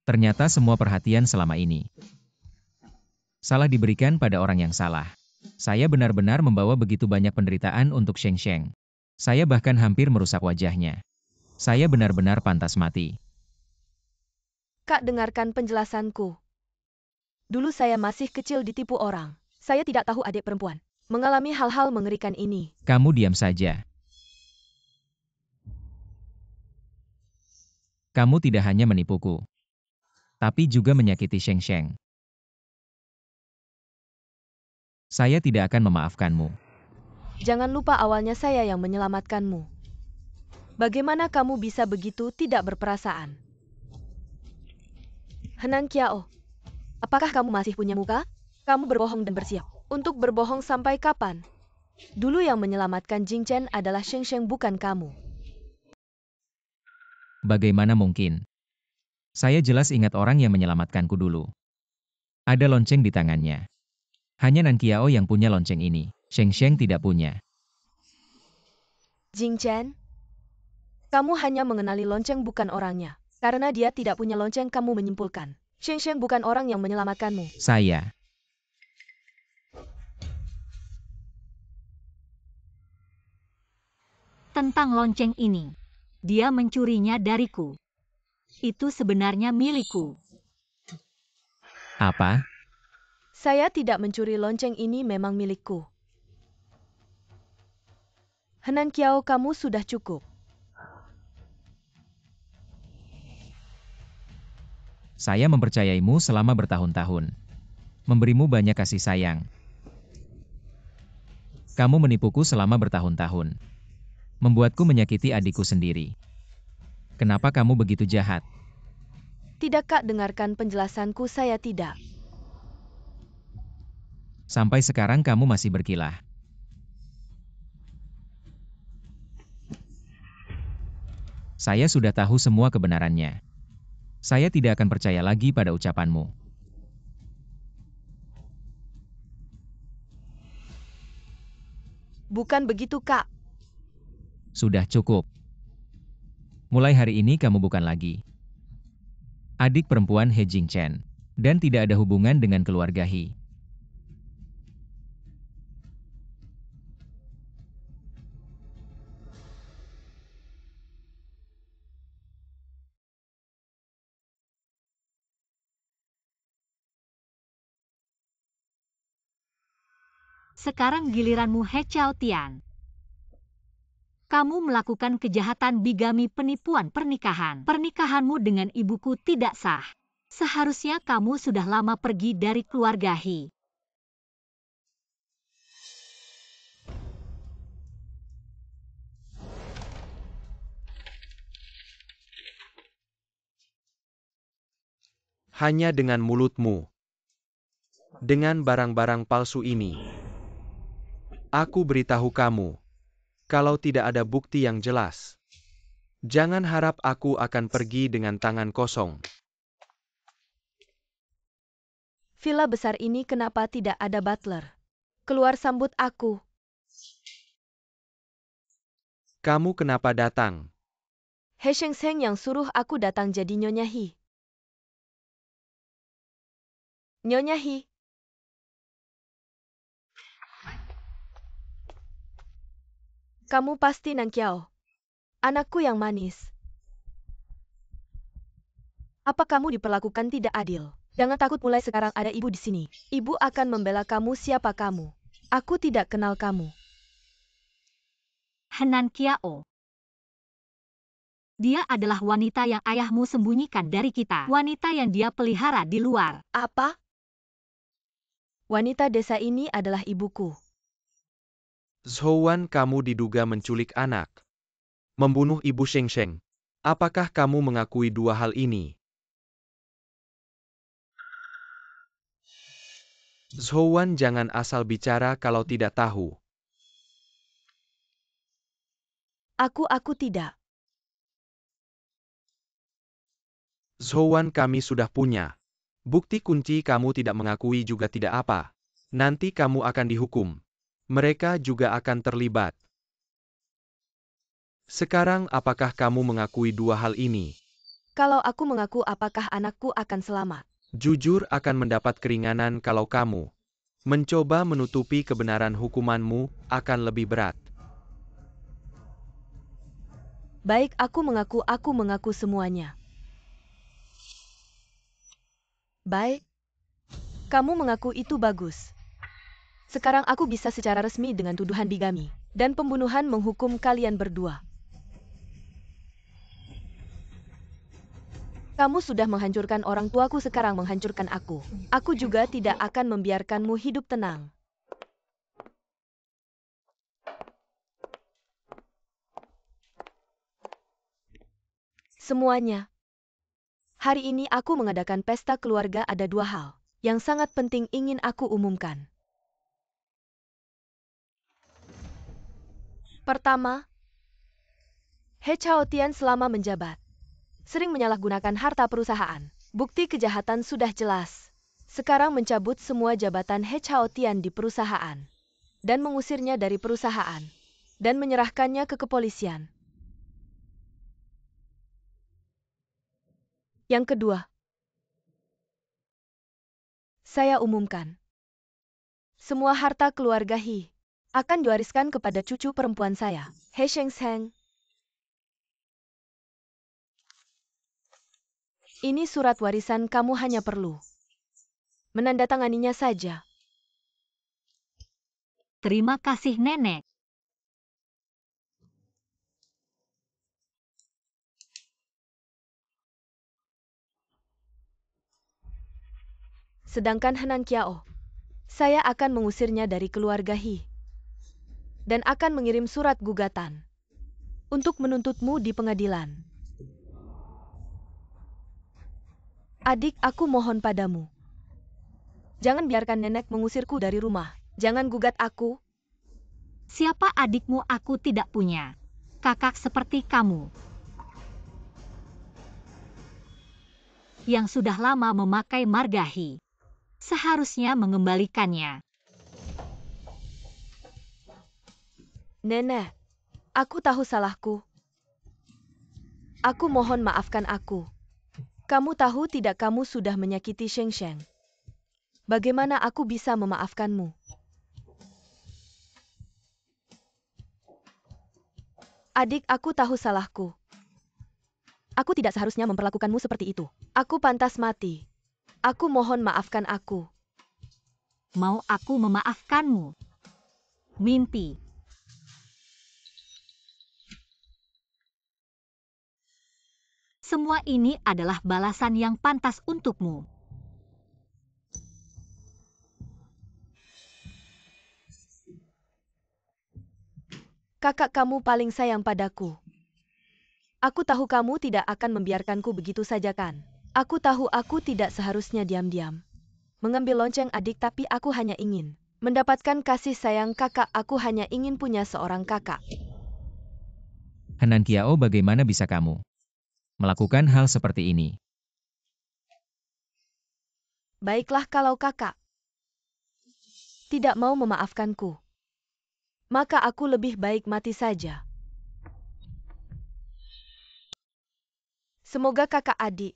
Ternyata semua perhatian selama ini salah diberikan pada orang yang salah. Saya benar-benar membawa begitu banyak penderitaan untuk Sheng Sheng. Saya bahkan hampir merusak wajahnya. Saya benar-benar pantas mati. Kak, dengarkan penjelasanku. Dulu saya masih kecil ditipu orang. Saya tidak tahu adik perempuan mengalami hal-hal mengerikan ini. Kamu diam saja. Kamu tidak hanya menipuku, tapi juga menyakiti Sheng Sheng. Saya tidak akan memaafkanmu. Jangan lupa awalnya saya yang menyelamatkanmu. Bagaimana kamu bisa begitu tidak berperasaan? Henan Kiao, apakah kamu masih punya muka? Kamu berbohong dan bersiap untuk berbohong sampai kapan? Dulu yang menyelamatkan Jing Chen adalah Sheng Sheng, bukan kamu. Bagaimana mungkin? Saya jelas ingat orang yang menyelamatkanku dulu. Ada lonceng di tangannya. Hanya Nan Qiao yang punya lonceng ini. Sheng Sheng tidak punya. Jing Chen, kamu hanya mengenali lonceng, bukan orangnya. Karena dia tidak punya lonceng, kamu menyimpulkan Sheng Sheng bukan orang yang menyelamatkanmu. Saya. Tentang lonceng ini. Dia mencurinya dariku. Itu sebenarnya milikku. Apa? Saya tidak mencuri, lonceng ini memang milikku. Henan Qiao, kamu sudah cukup. Saya mempercayaimu selama bertahun-tahun. Memberimu banyak kasih sayang. Kamu menipuku selama bertahun-tahun. Membuatku menyakiti adikku sendiri. Kenapa kamu begitu jahat? Tidak, Kak, dengarkan penjelasanku, saya tidak. Sampai sekarang kamu masih berkilah. Saya sudah tahu semua kebenarannya. Saya tidak akan percaya lagi pada ucapanmu. Bukan begitu, Kak. Sudah cukup. Mulai hari ini kamu bukan lagi adik perempuan He Jing Chen. Dan tidak ada hubungan dengan keluarga He. Sekarang giliranmu, He Chao Tian. Kamu melakukan kejahatan bigami, penipuan pernikahan. Pernikahanmu dengan ibuku tidak sah. Seharusnya kamu sudah lama pergi dari keluarga He. Hanya dengan mulutmu. Dengan barang-barang palsu ini. Aku beritahu kamu. Kalau tidak ada bukti yang jelas. Jangan harap aku akan pergi dengan tangan kosong. Villa besar ini kenapa tidak ada butler? Keluar sambut aku. Kamu kenapa datang? He Sheng Sheng yang suruh aku datang, jadi Nyonya He. Nyonya He. Kamu pasti Nan Qiao. Anakku yang manis. Apa kamu diperlakukan tidak adil? Jangan takut, mulai sekarang ada ibu di sini. Ibu akan membela kamu. Siapa kamu? Aku tidak kenal kamu. Henan Qiao. Dia adalah wanita yang ayahmu sembunyikan dari kita. Wanita yang dia pelihara di luar. Apa? Wanita desa ini adalah ibuku. Zhouwan, kamu diduga menculik anak. Membunuh ibu Sheng Sheng. Apakah kamu mengakui dua hal ini? Zhouwan, jangan asal bicara kalau tidak tahu. Aku tidak. Zhouwan, kami sudah punya. Bukti kunci, kamu tidak mengakui juga tidak apa. Nanti kamu akan dihukum. Mereka juga akan terlibat. Sekarang apakah kamu mengakui dua hal ini? Kalau aku mengaku, apakah anakku akan selamat? Jujur akan mendapat keringanan kalau kamu mencoba menutupi kebenaran, hukumanmu akan lebih berat. Baik, aku mengaku semuanya. Baik. Kamu mengaku itu bagus. Sekarang aku bisa secara resmi dengan tuduhan bigami dan pembunuhan menghukum kalian berdua. Kamu sudah menghancurkan orang tuaku, sekarang menghancurkan aku. Aku juga tidak akan membiarkanmu hidup tenang. Semuanya. Hari ini aku mengadakan pesta keluarga, ada dua hal yang sangat penting ingin aku umumkan. Pertama, He Chaotian selama menjabat sering menyalahgunakan harta perusahaan. Bukti kejahatan sudah jelas. Sekarang mencabut semua jabatan He Chaotian di perusahaan dan mengusirnya dari perusahaan dan menyerahkannya ke kepolisian. Yang kedua, saya umumkan, semua harta keluarga He akan diwariskan kepada cucu perempuan saya, He Shengseng. Ini surat warisan, kamu hanya perlu menandatanganinya saja. Terima kasih, Nenek. Sedangkan Henan Kiao, saya akan mengusirnya dari keluarga He dan akan mengirim surat gugatan untuk menuntutmu di pengadilan. Adik, aku mohon padamu, jangan biarkan nenek mengusirku dari rumah. Jangan gugat aku. Siapa adikmu? Aku tidak punya kakak seperti kamu yang sudah lama memakai marga He. Seharusnya mengembalikannya. Nenek, aku tahu salahku. Aku mohon maafkan aku. Kamu tahu tidak, kamu sudah menyakiti Sheng Sheng. Bagaimana aku bisa memaafkanmu? Adik, aku tahu salahku. Aku tidak seharusnya memperlakukanmu seperti itu. Aku pantas mati. Aku mohon maafkan aku. Mau aku memaafkanmu? Mimpi. Semua ini adalah balasan yang pantas untukmu. Kakak kamu paling sayang padaku. Aku tahu kamu tidak akan membiarkanku begitu saja, kan? Aku tahu aku tidak seharusnya diam-diam mengambil lonceng adik, tapi aku hanya ingin mendapatkan kasih sayang kakak. Aku hanya ingin punya seorang kakak. Henan Kiao, bagaimana bisa kamu melakukan hal seperti ini? Baiklah, kalau kakak tidak mau memaafkanku, maka aku lebih baik mati saja. Semoga kakak, adik,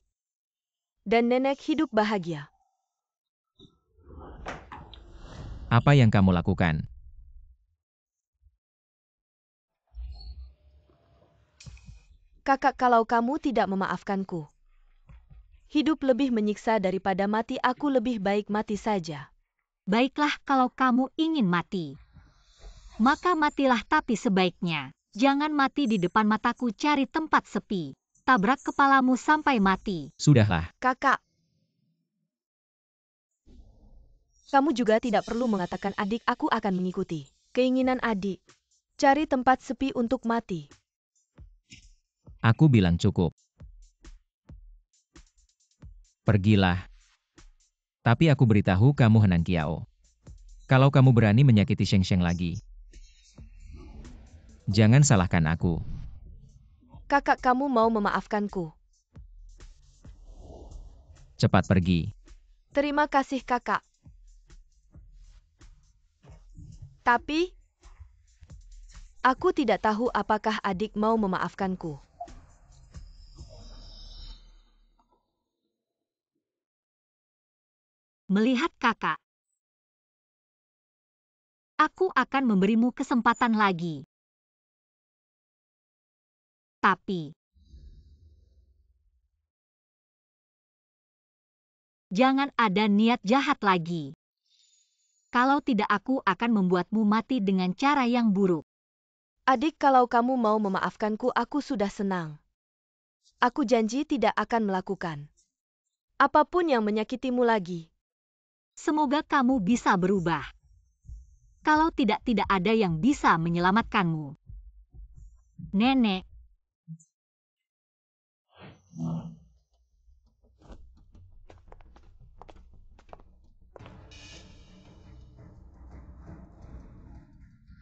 dan nenek hidup bahagia. Apa yang kamu lakukan? Kakak, kalau kamu tidak memaafkanku, hidup lebih menyiksa daripada mati. Aku lebih baik mati saja. Baiklah, kalau kamu ingin mati, maka matilah, tapi sebaiknya jangan mati di depan mataku. Cari tempat sepi, tabrak kepalamu sampai mati. Sudahlah, Kakak, kamu juga tidak perlu mengatakan adik, aku akan mengikuti keinginan adik. Cari tempat sepi untuk mati. aku bilang cukup. Pergilah. Tapi aku beritahu kamu, Henan Kiao. Kalau kamu berani menyakiti Sheng Sheng lagi, jangan salahkan aku. Kakak, kamu mau memaafkanku. Cepat pergi. Terima kasih, kakak. Tapi, aku tidak tahu apakah adik mau memaafkanku. Melihat kakak, aku akan memberimu kesempatan lagi. Tapi, jangan ada niat jahat lagi. Kalau tidak, aku akan membuatmu mati dengan cara yang buruk. Adik, kalau kamu mau memaafkanku, aku sudah senang. Aku janji tidak akan melakukan apapun yang menyakitimu lagi. Semoga kamu bisa berubah. Kalau tidak, tidak ada yang bisa menyelamatkanmu. Nenek.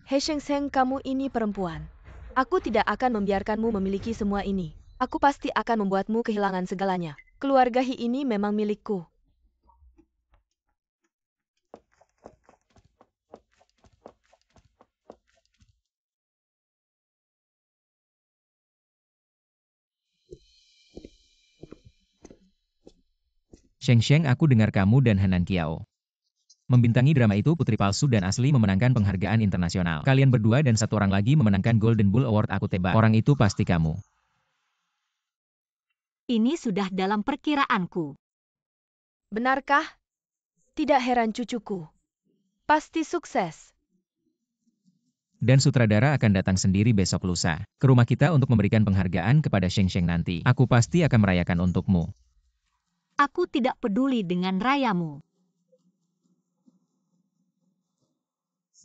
He Sheng Sheng, kamu ini perempuan. Aku tidak akan membiarkanmu memiliki semua ini. Aku pasti akan membuatmu kehilangan segalanya. Keluarga He ini memang milikku. Sheng Sheng, aku dengar kamu dan Henan Kiao membintangi drama itu. Putri palsu dan asli memenangkan penghargaan internasional. Kalian berdua dan satu orang lagi memenangkan Golden Bull Award. Aku tebak, orang itu pasti kamu. Ini sudah dalam perkiraanku. Benarkah? Tidak heran cucuku. Pasti sukses. Dan sutradara akan datang sendiri besok lusa ke rumah kita untuk memberikan penghargaan kepada Sheng Sheng nanti. Aku pasti akan merayakan untukmu. Aku tidak peduli dengan rayamu.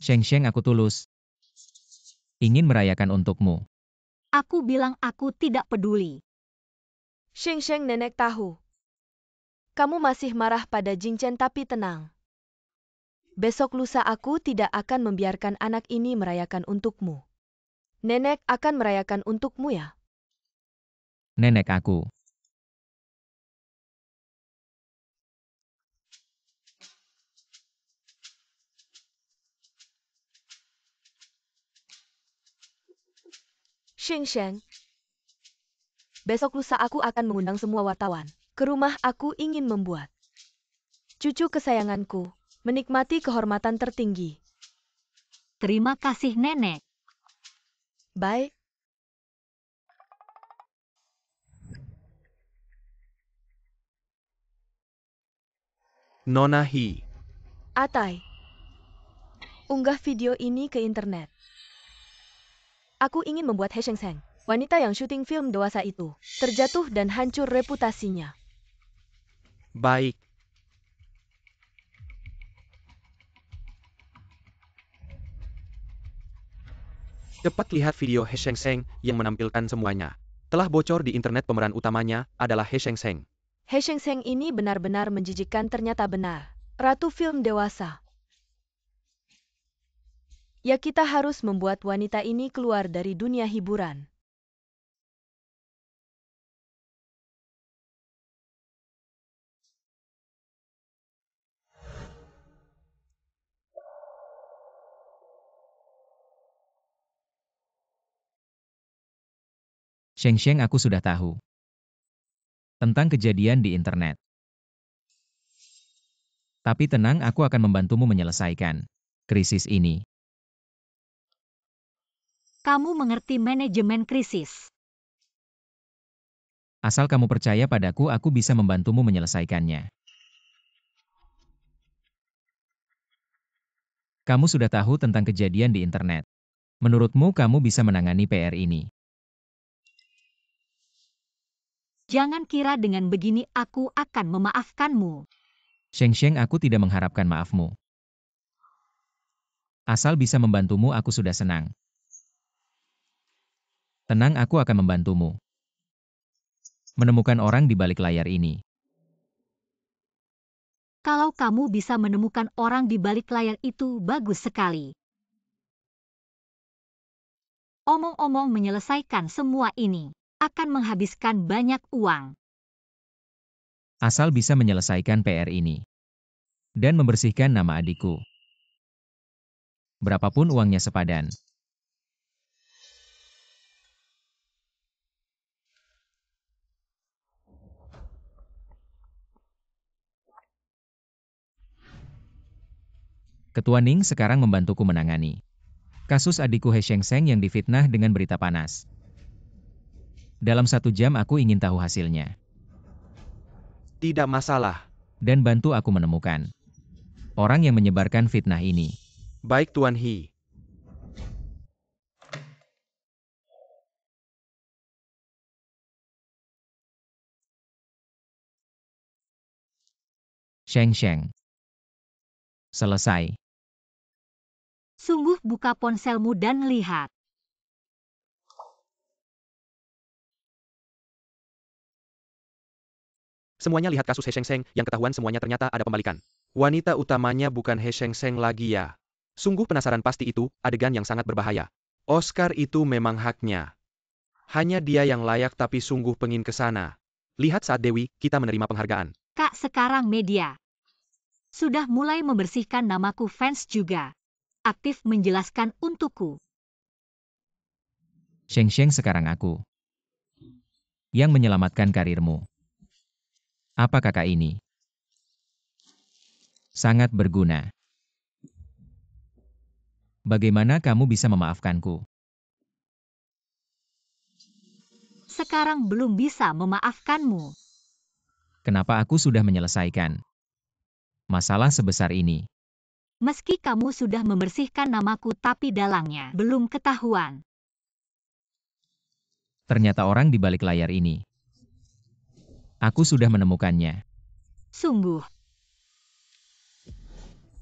Sheng Sheng, aku tulus ingin merayakan untukmu. Aku bilang aku tidak peduli. Sheng Sheng, nenek tahu. Kamu masih marah pada Jing Chen, tapi tenang. Besok lusa aku tidak akan membiarkan anak ini merayakan untukmu. Nenek akan merayakan untukmu ya. Nenek aku. Sheng Sheng. Besok lusa aku akan mengundang semua wartawan. Ke rumah aku ingin membuat cucu kesayanganku menikmati kehormatan tertinggi. Terima kasih, Nenek. Baik. Nona He. Atai. Unggah video ini ke internet. Aku ingin membuat He Sheng Sheng, wanita yang syuting film dewasa itu, terjatuh dan hancur reputasinya. Baik. Cepat lihat video He Sheng Sheng yang menampilkan semuanya. Telah bocor di internet. Pemeran utamanya adalah He Sheng Sheng. He Sheng Sheng ini benar-benar menjijikkan, ternyata benar. Ratu film dewasa. Ya, kita harus membuat wanita ini keluar dari dunia hiburan. Sheng Sheng, aku sudah tahu tentang kejadian di internet. Tapi tenang, aku akan membantumu menyelesaikan krisis ini. Kamu mengerti manajemen krisis. Asal kamu percaya padaku, aku bisa membantumu menyelesaikannya. Kamu sudah tahu tentang kejadian di internet. Menurutmu kamu bisa menangani PR ini? Jangan kira dengan begini aku akan memaafkanmu. Sheng Sheng, aku tidak mengharapkan maafmu. Asal bisa membantumu, aku sudah senang. Tenang, aku akan membantumu menemukan orang di balik layar ini. Kalau kamu bisa menemukan orang di balik layar itu, bagus sekali. Omong-omong, menyelesaikan semua ini akan menghabiskan banyak uang. Asal bisa menyelesaikan PR ini dan membersihkan nama adikku. Berapapun uangnya sepadan. Ketua Ning sekarang membantuku menangani kasus adikku He Sheng Sheng yang difitnah dengan berita panas. Dalam 1 jam aku ingin tahu hasilnya. Tidak masalah. Dan bantu aku menemukan orang yang menyebarkan fitnah ini. Baik, Tuan He. Sheng Sheng. Selesai. Sungguh, buka ponselmu dan lihat. Semuanya lihat kasus He Sheng Sheng yang ketahuan semuanya ternyata ada pembalikan. Wanita utamanya bukan He Sheng Sheng lagi ya. Sungguh penasaran pasti itu, adegan yang sangat berbahaya. Oscar itu memang haknya. Hanya dia yang layak tapi sungguh pengin ke sana. Lihat saat Dewi, kita menerima penghargaan. Kak, sekarang media sudah mulai membersihkan namaku fans juga. Aktif menjelaskan untukku. Sheng Sheng sekarang aku yang menyelamatkan karirmu. Apa kakak ini? Sangat berguna. Bagaimana kamu bisa memaafkanku? Sekarang belum bisa memaafkanmu. Kenapa aku sudah menyelesaikan masalah sebesar ini? Meski kamu sudah membersihkan namaku tapi dalangnya belum ketahuan. Ternyata orang di balik layar ini. Aku sudah menemukannya. Sungguh.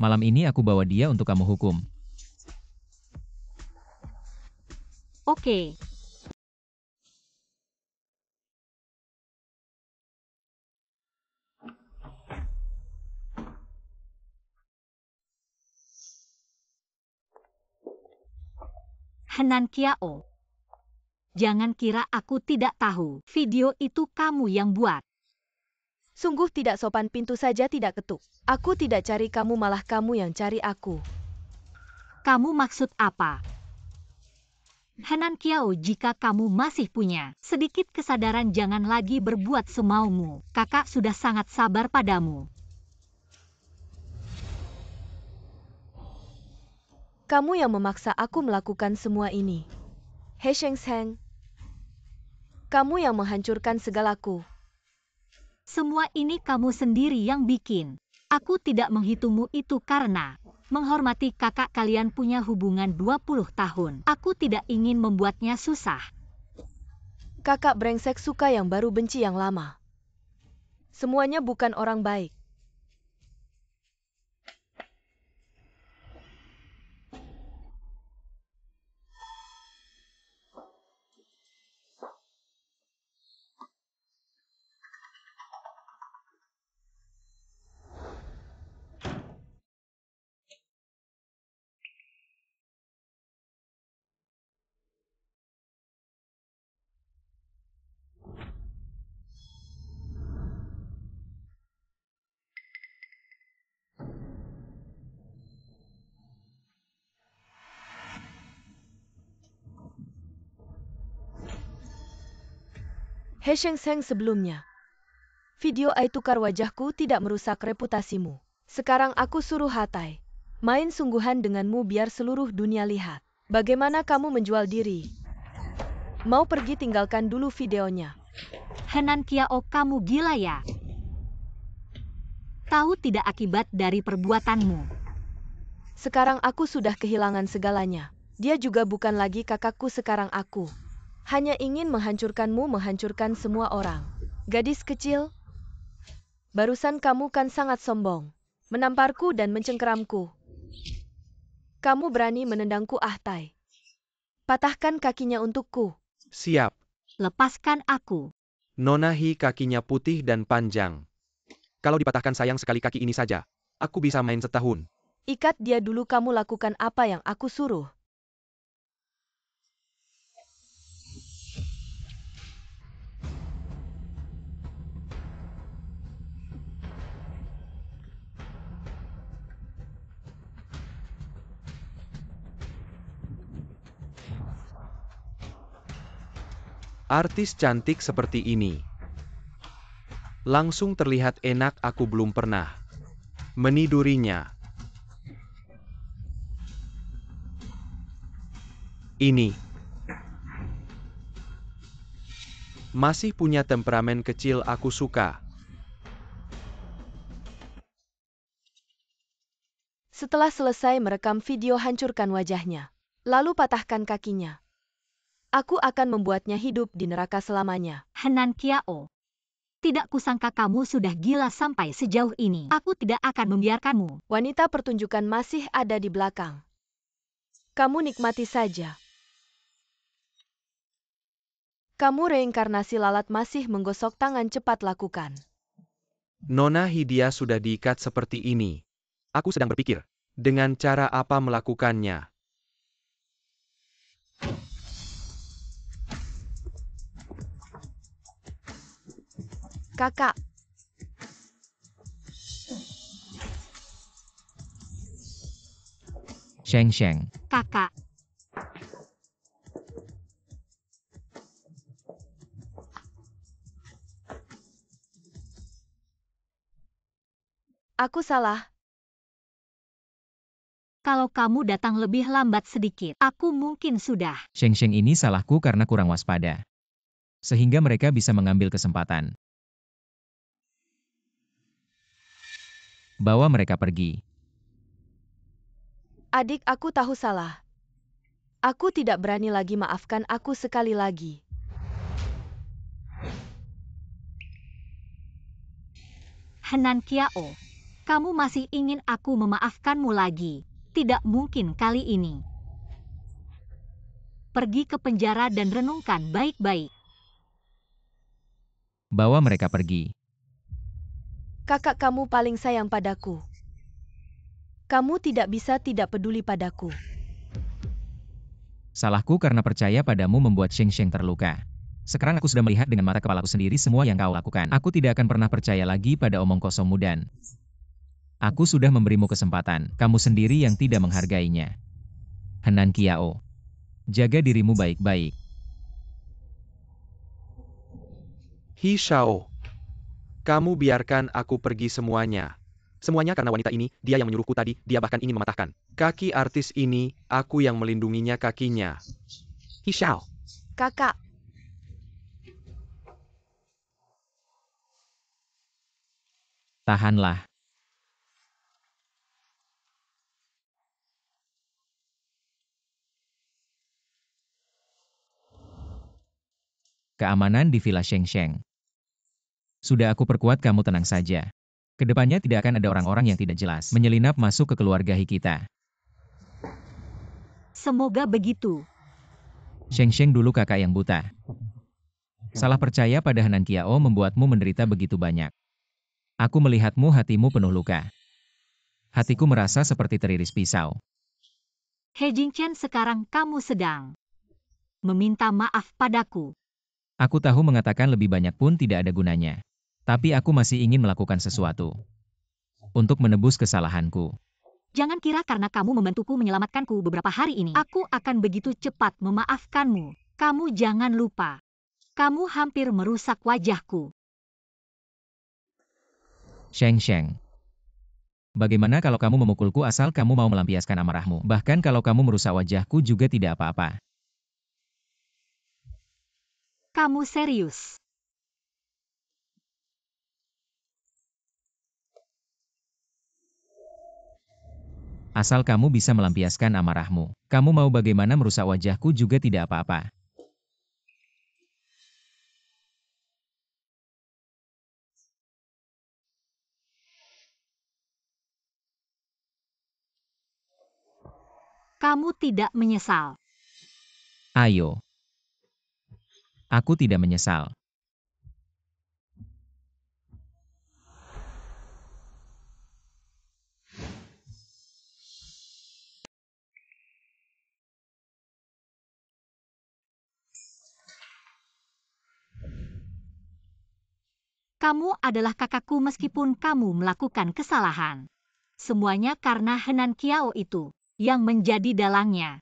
Malam ini aku bawa dia untuk kamu hukum. Oke. Henan Kiao. Jangan kira aku tidak tahu. Video itu kamu yang buat. Sungguh tidak sopan, pintu saja tidak ketuk. Aku tidak cari kamu, malah kamu yang cari aku. Kamu maksud apa? Henan Kiao, jika kamu masih punya sedikit kesadaran jangan lagi berbuat semaumu. Kakak sudah sangat sabar padamu. Kamu yang memaksa aku melakukan semua ini. He Sheng Sheng. Kamu yang menghancurkan segalaku. Semua ini kamu sendiri yang bikin. Aku tidak menghitungmu itu karena menghormati kakak kalian punya hubungan 20 tahun. Aku tidak ingin membuatnya susah. Kakak brengsek suka yang baru benci yang lama. Semuanya bukan orang baik. He Sheng Sheng, sebelumnya. Video ai tukar wajahku tidak merusak reputasimu. Sekarang aku suruh Hatai main sungguhan denganmu biar seluruh dunia lihat. Bagaimana kamu menjual diri? Mau pergi, tinggalkan dulu videonya. Henan Kiao, kamu gila ya? Tahu tidak akibat dari perbuatanmu? Sekarang aku sudah kehilangan segalanya. Dia juga bukan lagi kakakku, sekarang aku hanya ingin menghancurkanmu, menghancurkan semua orang. Gadis kecil, barusan kamu kan sangat sombong, menamparku dan mencengkeramku. Kamu berani menendangku, Ahtai. Patahkan kakinya untukku. Siap. Lepaskan aku. Nona Hi kakinya putih dan panjang. Kalau dipatahkan sayang sekali kaki ini saja. Aku bisa main setahun. Ikat dia dulu, kamu lakukan apa yang aku suruh. Artis cantik seperti ini. Langsung terlihat enak, aku belum pernah menidurinya. Ini masih punya temperamen kecil, aku suka. Setelah selesai merekam video, hancurkan wajahnya. Lalu patahkan kakinya. Aku akan membuatnya hidup di neraka selamanya. Henan Kiao. Tidak kusangka kamu sudah gila sampai sejauh ini. Aku tidak akan membiarkanmu. Wanita pertunjukan masih ada di belakang. Kamu nikmati saja. Kamu reinkarnasi lalat masih menggosok tangan, cepat lakukan. Nona Hi, dia sudah diikat seperti ini. Aku sedang berpikir, Dengan cara apa melakukannya? Kakak, Sheng Sheng. Kakak, aku salah. kalau kamu datang lebih lambat sedikit, aku mungkin sudah. Sheng Sheng ini salahku karena kurang waspada. Sehingga mereka bisa mengambil kesempatan. Bawa mereka pergi. Adik, aku tahu salah. Aku tidak berani lagi, maafkan aku sekali lagi. Henan Kiao, kamu masih ingin aku memaafkanmu lagi? Tidak mungkin kali ini. Pergi ke penjara dan renungkan baik-baik. Bawa mereka pergi. Kakak, kamu paling sayang padaku. Kamu tidak bisa tidak peduli padaku. Salahku karena percaya padamu membuat Sheng Sheng terluka. Sekarang aku sudah melihat dengan mata kepalaku sendiri semua yang kau lakukan. Aku tidak akan pernah percaya lagi pada omong kosongmu dan aku sudah memberimu kesempatan. Kamu sendiri yang tidak menghargainya. Henan Kiao. Jaga dirimu baik-baik. Hi Shao. Kamu biarkan aku pergi semuanya. Semuanya karena wanita ini, dia yang menyuruhku tadi, dia bahkan ingin mematahkan kaki artis ini, aku yang melindunginya kakinya. Hi Shao. Kakak, Tahanlah. Keamanan di Villa Sheng Sheng. Sudah aku perkuat, kamu tenang saja. Kedepannya tidak akan ada orang-orang yang tidak jelas menyelinap masuk ke keluarga kita. Semoga begitu. Sheng Sheng dulu kakak yang buta. Salah percaya pada Henan Kiao membuatmu menderita begitu banyak. Aku melihatmu, hatimu penuh luka. Hatiku merasa seperti teriris pisau. He Jingchen, sekarang kamu sedang meminta maaf padaku. Aku tahu mengatakan lebih banyak pun tidak ada gunanya. Tapi aku masih ingin melakukan sesuatu untuk menebus kesalahanku. Jangan kira karena kamu membantuku menyelamatkanku beberapa hari ini, aku akan begitu cepat memaafkanmu. Kamu jangan lupa, kamu hampir merusak wajahku. Sheng Sheng. Bagaimana kalau kamu memukulku asal kamu mau melampiaskan amarahmu? Bahkan kalau kamu merusak wajahku juga tidak apa-apa. Kamu serius? Asal kamu bisa melampiaskan amarahmu. Kamu mau bagaimana merusak wajahku juga tidak apa-apa. Kamu tidak menyesal? Ayo. Aku tidak menyesal. Kamu adalah kakakku meskipun kamu melakukan kesalahan. Semuanya karena Henan Kiao itu yang menjadi dalangnya.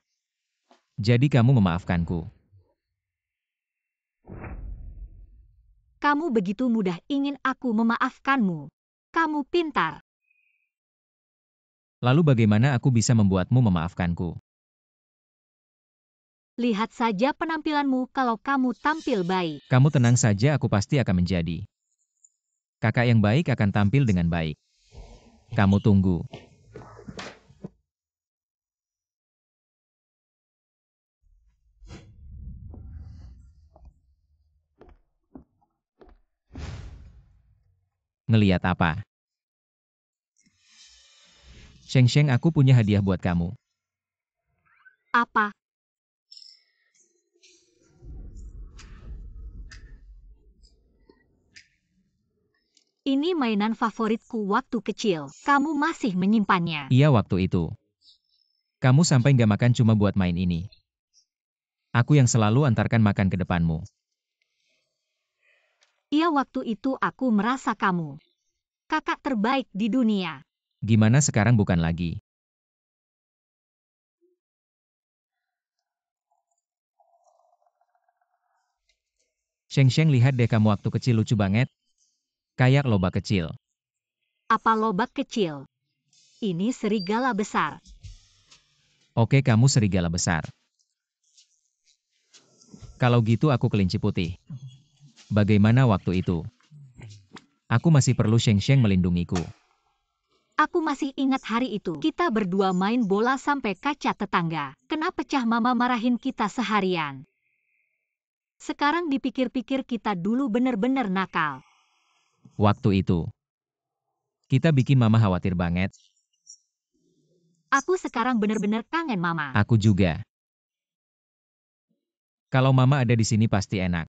Jadi kamu memaafkanku. Kamu begitu mudah ingin aku memaafkanmu. Kamu pintar. Lalu bagaimana aku bisa membuatmu memaafkanku? Lihat saja penampilanmu kalau kamu tampil baik. Kamu tenang saja, aku pasti akan menjadi kakak yang baik, akan tampil dengan baik. Kamu tunggu. Ngeliat apa? Sheng Sheng, aku punya hadiah buat kamu. Apa? Ini mainan favoritku waktu kecil. Kamu masih menyimpannya. Iya waktu itu. Kamu sampai nggak makan cuma buat main ini. Aku yang selalu antarkan makan ke depanmu. Iya waktu itu aku merasa kamu kakak terbaik di dunia. Gimana sekarang bukan lagi? Sheng lihat deh kamu waktu kecil lucu banget. Kayak lobak kecil. Apa lobak kecil? Ini serigala besar. Oke kamu serigala besar. Kalau gitu aku kelinci putih. Bagaimana waktu itu? Aku masih perlu Sheng melindungiku. Aku masih ingat hari itu. Kita berdua main bola sampai kaca tetangga. Kena pecah mama marahin kita seharian. Sekarang dipikir-pikir kita dulu bener-bener nakal. Waktu itu. Kita bikin mama khawatir banget. Aku sekarang bener-bener kangen mama. Aku juga. Kalau mama ada di sini pasti enak.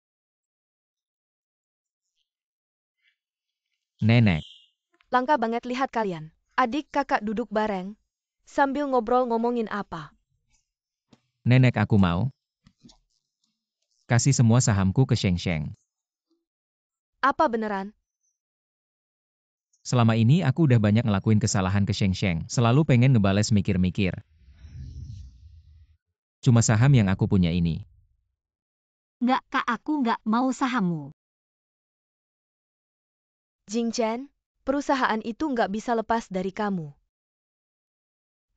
Nenek. Langka banget lihat kalian. Adik kakak duduk bareng. Sambil ngobrol ngomongin apa. Nenek aku mau. Kasih semua sahamku ke Sheng. Apa beneran? Selama ini aku udah banyak ngelakuin kesalahan ke Sheng. Selalu pengen ngebales mikir-mikir. Cuma saham yang aku punya ini. Nggak kak, aku nggak mau sahammu. Jing Chen, perusahaan itu nggak bisa lepas dari kamu.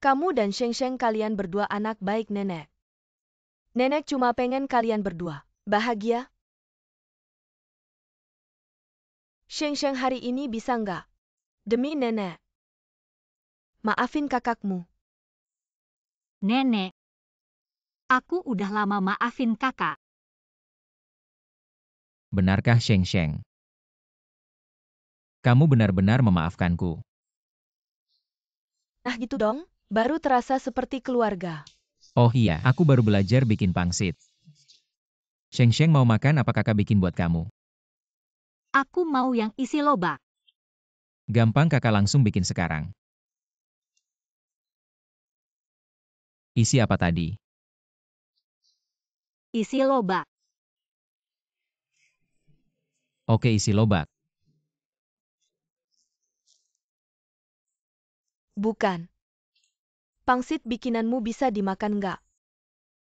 Kamu dan Sheng kalian berdua anak baik nenek. Nenek cuma pengen kalian berdua bahagia. Sheng hari ini bisa nggak? Demi nenek. Maafin kakakmu. Nenek. Aku udah lama maafin kakak. Benarkah Sheng? Kamu benar-benar memaafkanku. Nah gitu dong, baru terasa seperti keluarga. Oh iya, aku baru belajar bikin pangsit. Sheng mau makan apa kakak bikin buat kamu? Aku mau yang isi lobak. Gampang kakak langsung bikin sekarang. Isi apa tadi? Isi lobak. Oke isi lobak. Bukan. Pangsit bikinanmu bisa dimakan nggak?